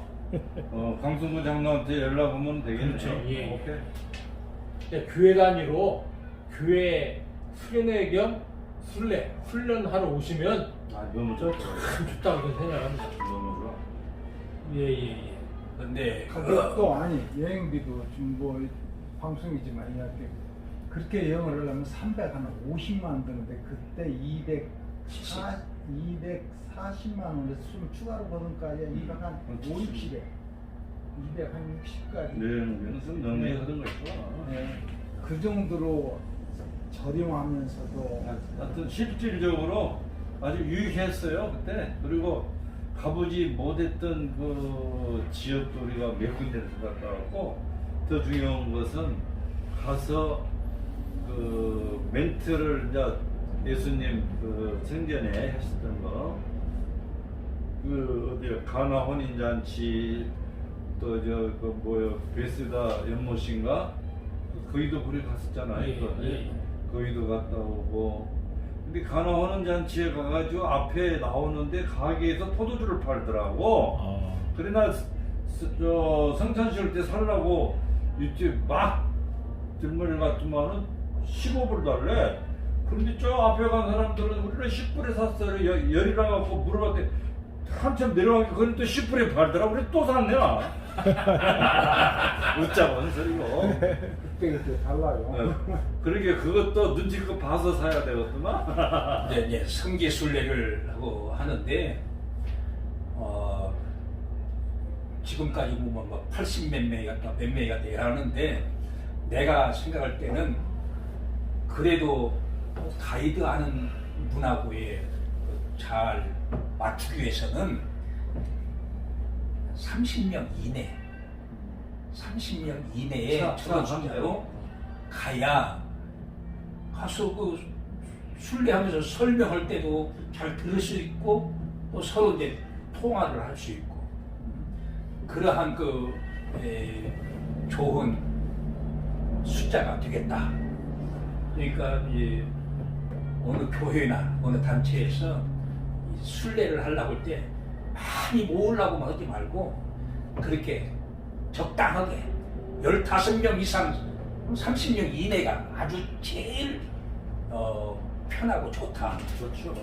강승구 장로한테 연락 오면 되겠네.
그렇죠. 예.
오케이.
네, 교회 단위로 교회 수련회 겸 순례 훈련하러 오시면
너무 좋다.
참 좋다고 저는 생각합니다.
너무 좋아.
예예예.
근데
가격도 아니 여행비도 지금 뭐 방송이지만 이렇게 그렇게 여행을 하려면 350만 원 드는데 그때 240만 원에 좀 추가로 버는까지 200한 5, 60에 200한 60까지
연습 너무 하던 거 있어.
네, 그 정도로 저렴하면서도
하여튼 실질적으로 아주 유익했어요 그때. 그리고 가보지 못했던 그 지역도 우리가 몇 군데에서 갔다 왔고, 더 중요한 것은 가서 그 멘트를 이제 예수님 그 생전에 하셨던 거, 그 어디야 가나 혼인잔치, 또 저 그 뭐야 베스다 연못인가 거기도 우리 갔었잖아요.
예, 예.
거기도 갔다 오고. 근데 가나 혼인잔치에 가가지고 앞에 나오는데 가게에서 포도주를 팔더라고. 그래 나 저 성찬 씌울 때 살라고 이렇게 막 들머리 갔더만은 15불 달래. 그런데 저 앞에 간 사람들은 우리는 10불에 샀어요. 열이라 갖고 물어봤더니 한참 내려가니까 그건 또 10불에 팔더라. 우리 또 샀네. 웃자고 소리고.
그때 달라요.
그러게 그것도 눈치껏 봐서 사야 되겠구나.
이제 성지순례를 하고 하는데 지금까지 보면 뭐 80 몇 명이가 몇 명이가 돼야 하는데 내가 생각할 때는 그래도 가이드하는 분하고의 잘 맞추기 위해서는 30명 이내 30명 이내에 들어주자요 가야 가서 그 순례하면서 설명할 때도 잘 들을 수 있고 또 서로 이제 통화를 할 수 있고 그러한 그 좋은 숫자가 되겠다. 그러니까 이제 어느 교회나 어느 단체에서 순례를 하려고 할 때 많이 모으려고 하지 말고 그렇게 적당하게 15명 이상 30명 이내가 아주 제일 편하고 좋다.
좋죠.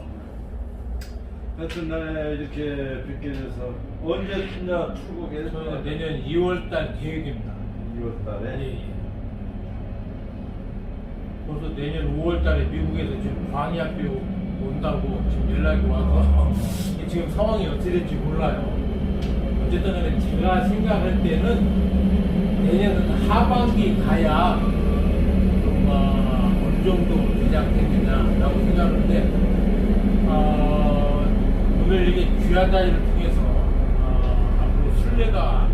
하여튼 날 이렇게 뵙게 돼서 언제쯤 출국해서
저는 내년 2월달 계획입니다.
2월달에.
예. 벌써 내년 5월달에 미국에서 지금 광야교 온다고 지금 연락이 와서 지금 상황이 어떻게 될지 몰라요. 어쨌든 간에 제가 생각할 때는 내년은 하반기 가야 좀 어느 정도 시작되느냐라고 생각하는데 오늘 이게 귀한 자리를 통해서 앞으로 순례가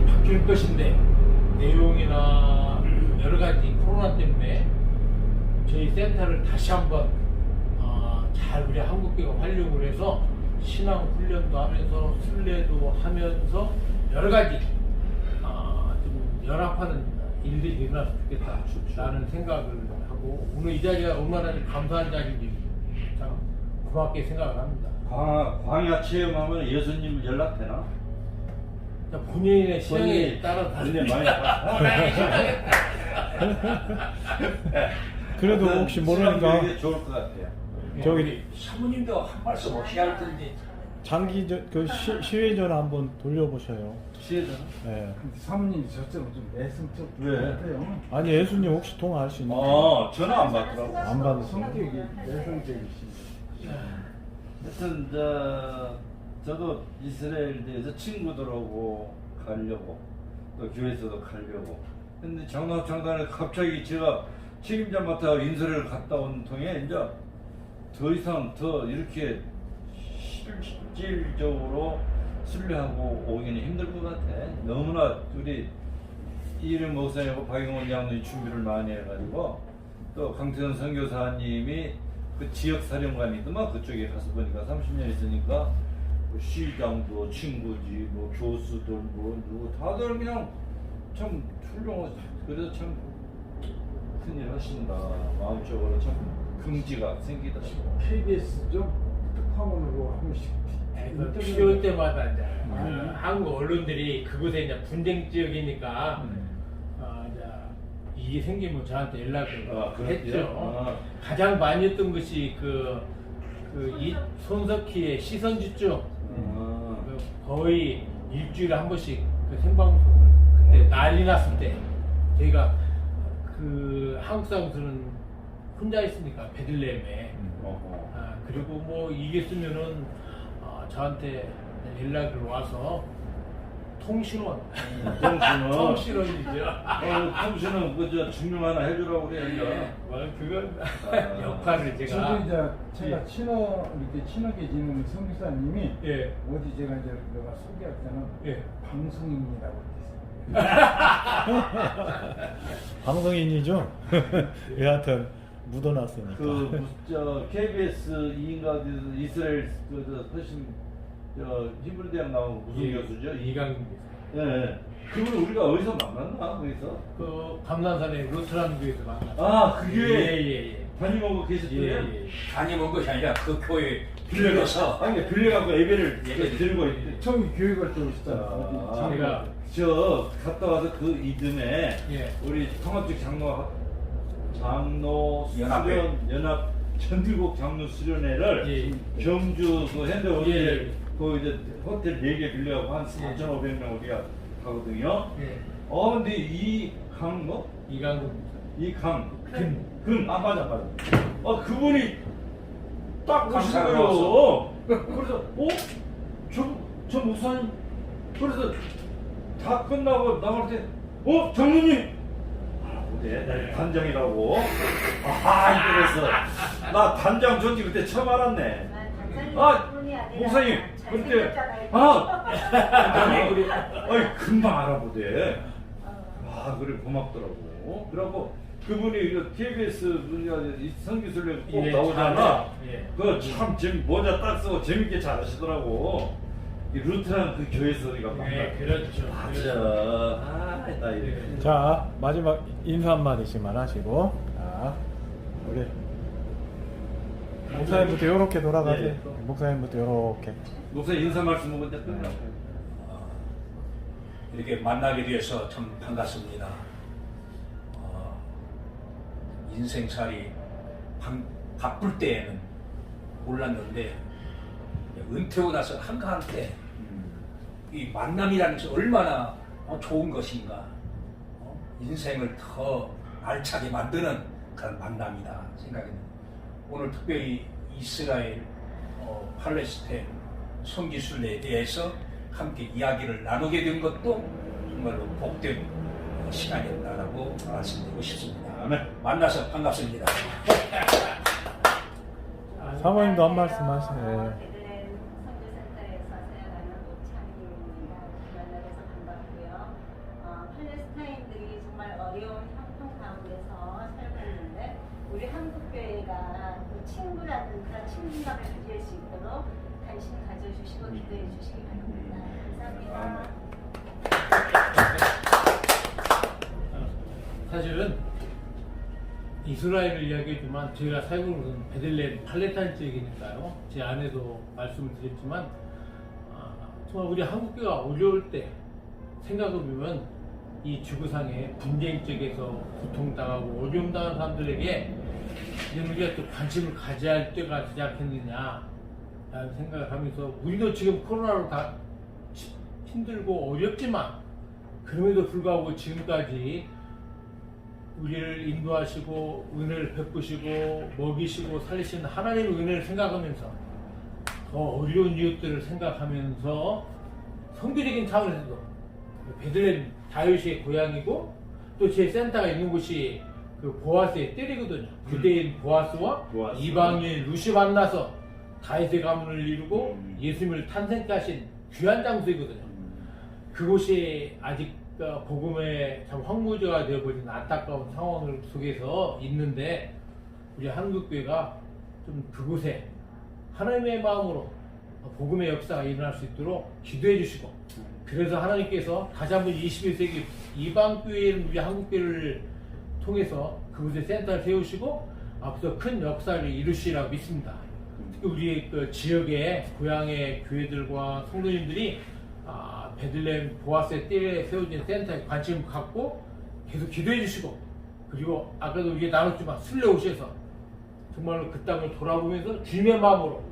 바뀔 것인데 내용이나 여러 가지 코로나 때문에 저희 센터를 다시 한번 잘 우리 한국교가 활용을 해서 신앙 훈련도 하면서 순례도 하면서 여러 가지 좀 연합하는 일들이 일어났으면 좋겠다라는 생각을 하고 오늘 이 자리가 얼마나 감사한 자리인지 참 고맙게 생각을 합니다.
광야 체험하면 예수님 연락되나?
본인의 신앙에 따라
본인의
다릅니다.
많이
그래도 혹시 모르니까
이게 좋을 것 같아요.
저기
사모님도 한 말씀 없이 할 텐데
장기 시외 전화 한번 돌려보셔요.
시에잖아.
네.
근데 사모님이 저처럼 좀 내성적
왜?
같아요.
아니 예수님 혹시 통화할 수 있는?
전화 안 받더라고.
안 받으세요?
성격이 내성적이시.
하여튼 저도 이스라엘에서 친구들하고 가려고 또 교회에서도 가려고. 근데 장로장단에 갑자기 제가 책임자 맡아 인사를 갔다 온 통에 이제 더 이상 더 이렇게 실질적으로 순례하고 오기는 힘들 것 같아. 너무나 우리 이름 목사님하고 박영원 장로님 준비를 많이 해가지고 또 강태현 선교사님이 그 지역 사령관이더만 그쪽에 가서 보니까 30년 있으니까 뭐 시장도 친구지 뭐 교수들 뭐 누구 다들 그냥 참 훌륭하지. 그래서 참 큰일 하신다. 마음적으로 참 긍지가 생기더라고.
KBS죠? 특파원으로 한 번씩
그래서 필요할 때마다 이제 한국 언론들이 그곳에 이제 분쟁 지역이니까 이제 이게 생기면 저한테 연락을
그랬죠?
했죠. 가장 많이 했던 것이 이 손석희의 시선집중 거의 일주일에 한 번씩 그 생방송을 그때 난리 났을 때 저희가 그 한국 사람들은 혼자 있으니까 베들레헴에 그리고 뭐 이게 쓰면은 저한테 연락을 와서 통신원 통신원이죠.
통신은 그저 증명 하나 해주라고 그래.
그건 역할을
저도
제가
이제 제가
예.
이렇게 친하게 지내는 성교사님이
예.
어디 제가 이제 내가 소개할 때는
예.
방송인이라고 했어요.
방송인이죠. 여하튼 묻어놨으니까.
저 KBS 이인가 이스라엘 훨씬 저 히브리 대학 나온 무슨 교수죠?
이강입니다.
예. 그분 우리가 어디서 만났나 거기서?
그 감난산의 루트라는 교회에서 만났어요.
아 그게
예예예.
다니고 계셨대요?
예.
다녀본 것이 아니라 그 교회 빌려서
아니 빌려갖고 예배를
예배를
들고 있대.
처음에 교육을 또 있었잖아.
아,
어디
제가
저 갔다 와서 그 이듬해
예.
우리 통합적 장로
연합회.
수련 연합 전국국 장로 수련회를
예.
경주 그 현대 호텔
예.
그 이제 호텔 4개 빌려갖고 한 4,500명 우리가 가거든요.
예.
근데 이강 뭐?
이강입니다.
이강
근.
맞아. 그분이 딱 오신
감사를
거예요. 그래서 저 목사님 그래서 다 끝나고 나갈 때 장로님 네, 단장이라고. 그래서 나 단장 존재 그때 처음 알았네. 목사님 그때 그래 금방 알아보대. 그래 고맙더라고. 그러고 그분이 KBS 선교술련 꼭 나오잖아.
예.
그 참 모자 딱 쓰고 재밌게 잘하시더라고. 이 루트란 그 교회에서 우리가
네, 그렇죠.
맞아. 나 이래.
자, 마지막 인사 한마디씩만 하시고. 자, 우리 목사님부터 요렇게 돌아가세요.
네.
목사님부터 요렇게.
목사 인사 말씀 먼저 끝나.
이렇게 만나게 되어서 참 반갑습니다. 인생살이 바쁠 때에는 몰랐는데 은퇴하고 나서 한가한때 이 만남이라는 것이 얼마나 좋은 것인가, 인생을 더 알차게 만드는 그런 만남이다 생각합니다. 오늘 특별히 이스라엘, 팔레스타인 성지순례에 대해서 함께 이야기를 나누게 된 것도 정말로 복된 시간이었다라고 말씀드리고 싶습니다. 만나서 반갑습니다.
사모님도 한 말씀 하시네.
베들레헴 선교센터에서 사역하는 노창희입니다. 만나서 반갑고요. 팔레스타인들이 정말 어려운 형통 가운데서 살고 있는데 우리 한국교회가 그 친구라는 그런 친밀감을 가질 수 있도록 관심 가져주시고 기도해 주시기 바랍니다. 감사합니다.
사실은 이스라엘을 이야기했지만 저희가 살고 있는 베들레헴 팔레스타인 지역이니까요. 제 아내도 말씀을 드렸지만 정말 우리 한국교회가 어려울 때 생각해보면 이 지구상의 분쟁 쪽에서 고통당하고 어려움 당한 사람들에게 이런 우리가 또 관심을 가져야 할 때가 되지 않겠느냐 라는 생각을 하면서 우리도 지금 코로나로 다 힘들고 어렵지만 그럼에도 불구하고 지금까지 우리를 인도하시고 은혜를 베푸시고 먹이시고 살리시는 하나님의 은혜를 생각하면서 더 어려운 이웃들을 생각하면서 성교적인 차원에서도 베들레헴 다윗의 고향이고 또 제 센터가 있는 곳이 그 보아스의 뜰이거든요. 유대인 보아스와
보아스.
이방인 루시 만나서 다윗의 가문을 이루고 예수님을 탄생케 하신 귀한 장소이거든요. 그곳이 아직 복음의 참 황무지가 되어버린 안타까운 상황 속에서 있는데 우리 한국교회가 좀 그곳에 하나님의 마음으로 복음의 역사가 일어날 수 있도록 기도해 주시고, 그래서 하나님께서 다시 한번 21세기 이방교회인 우리 한국교회를 통해서 그곳에 센터를 세우시고 앞으로 큰 역사를 이루시라고 믿습니다. 특히 우리 그 지역의 고향의 교회들과 성도님들이 베들레헴 보아스의 뜰에 세워진 센터에 관심을 갖고 계속 기도해 주시고, 그리고 아까도 우리가 나눴지만 순례 오셔서 정말로 그 땅을 돌아보면서 주님의 마음으로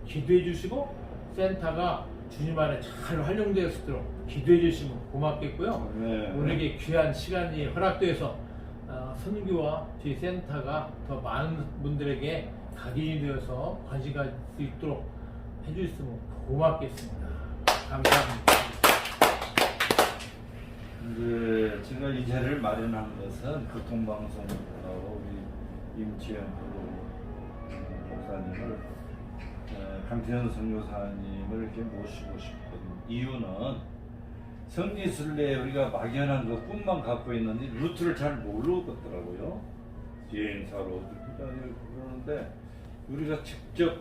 기도해 주시고 센터가 주님 안에 잘 활용될 수 있도록 기도해 주시면 고맙겠고요.
네.
오늘에게 귀한 시간이 허락되어서 선교와 저희 센터가 더 많은 분들에게 각인이 되어서 관심 가질 수 있도록 해주셨으면 고맙겠습니다. 감사합니다.
이제 제가 이 자리를 마련한 것은 교통방송하고 우리 임지영 목사님을 강태현 선교사님을 이렇게 모시고 싶은 이유는 성지순례에 우리가 막연한 그 꿈만 갖고 있는데 루트를 잘 모르겠더라고요. 여행사로 그러는데 우리가 직접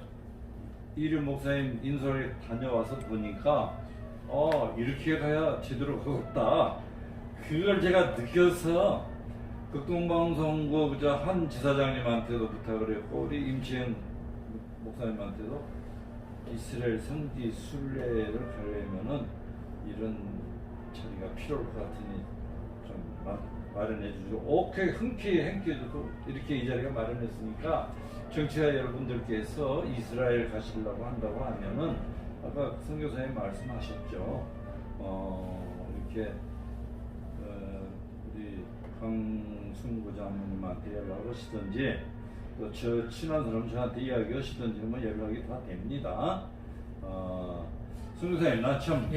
이류 목사님 인솔에 다녀와서 보니까 이렇게 가야 제대로 가겠다. 그걸 제가 느껴서 극동방송국 한 지사장님한테도 부탁을 했고 우리 임치영 목사님한테도 이스라엘 성지 순례를 가려면은 이런 자리가 필요할 것 같으니 좀 마련해 주시고, 오케이 흔쾌히 이렇게 이 자리가 마련했으니까 정치자 여러분들께서 이스라엘 가시려고 한다고 하면은 아까 선교사님 말씀하셨죠. 이렇게 우리 강순구 장모님한테 연락하시든지 또 저 친한 사람 저한테 이야기하시든지 뭐 연락이 다 됩니다. 선교사님 나 참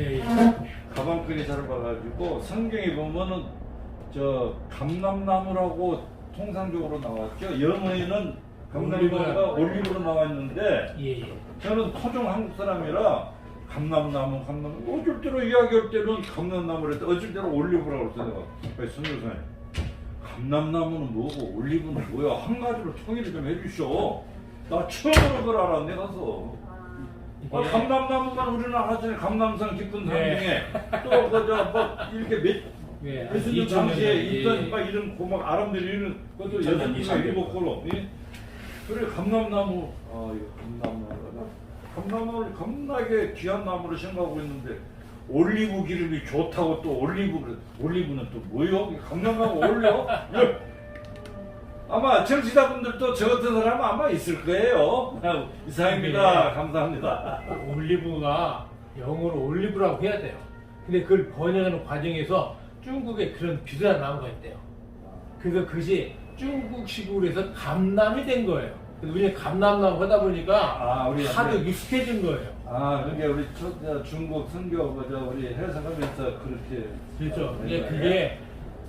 가방끈이 잘 봐가지고 성경에 보면은 저 감람나무라고 통상적으로 나왔죠. 영어에는 감람나무가 올리브로 나와 있는데 저는 토종 한국 사람이라 감람나무 어쩔 때로 이야기할 때는 감람나무를 했다, 어쩔 때로 올리브라고 할 때가 선교사님 감람나무는 뭐고 올리브는 뭐야, 한 가지로 통일을 좀 해주셔. 나 처음으로 그걸 알았네 가서. 감람나무만 우리는 알았잖아요. 감람산 깊은 산 중에 또 그저 뭐 이렇게 몇십 년 당시에 있던 막 이런 고막 아람들이 이런 것도 여섯 개가 일곱 걸로. 그래 감람나무 이거 감나무를 겁나게 귀한 나무를 생각하고 있는데 올리브 기름이 좋다고 또 올리브는 또 뭐요? 감나무 올려? 아마 정치자분들도 저 같은 사람 아마 있을 거예요. 이상입니다. 감사합니다.
올리브가 영어로 올리브라고 해야 돼요. 근데 그걸 번역하는 과정에서 중국에 그런 비슷한 나무가 있대요. 그래서 그것이 중국식으로 해서 감남이 된 거예요. 그래서 우리는 감남나무 하다 보니까
우리
하도 익숙해진 거예요.
그러니까 우리 중국 선교 우리 해석하면서 그렇게
그렇죠. 그게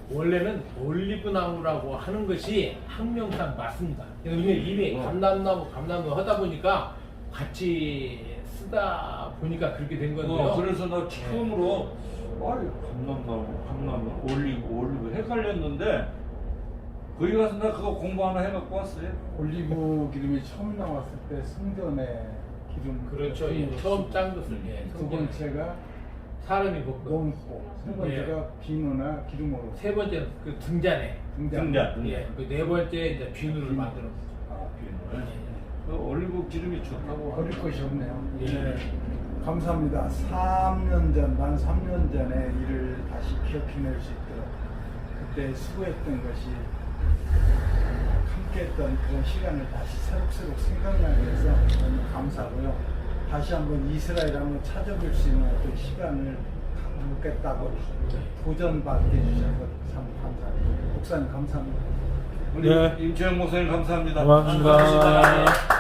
원래는 올리브 나무라고 하는 것이 학명상 맞습니다. 그래서 우리는 이미 감남나무 하다 보니까 같이 쓰다 보니까 그렇게 된 건데요.
그래서 나 처음으로 감나무 올리브 헷갈렸는데 거기 가서 나 그거 공부 하나 해갖고 왔어요.
올리브 기름이 처음 나왔을 때 성전의 기름.
그렇죠. 처음 짠 것을
두 번째가
사람이 볶은.
농포. 세 번째가 비누나 기름으로.
세 번째는 그 등잔에.
등잔.
그 네 번째 이제 비누를 만들어.
비누를. 그 올리브 기름이 좋다고.
버릴 것이 없네요.
예.
감사합니다. 3년 전, 난 3년 전에 일을 다시 기억해낼 수 있도록 그때 수고했던 것이 함께했던 그런 시간을 다시 새록새록 생각나게 해서 너무 감사하고요. 다시 한번 이스라엘 한번 찾아볼 수 있는 어떤 시간을 갖겠다고 도전받게 해주셔서 참 감사합니다. 목사님 감사합니다.
우리 임채영 목사님 감사합니다.
고맙습니다.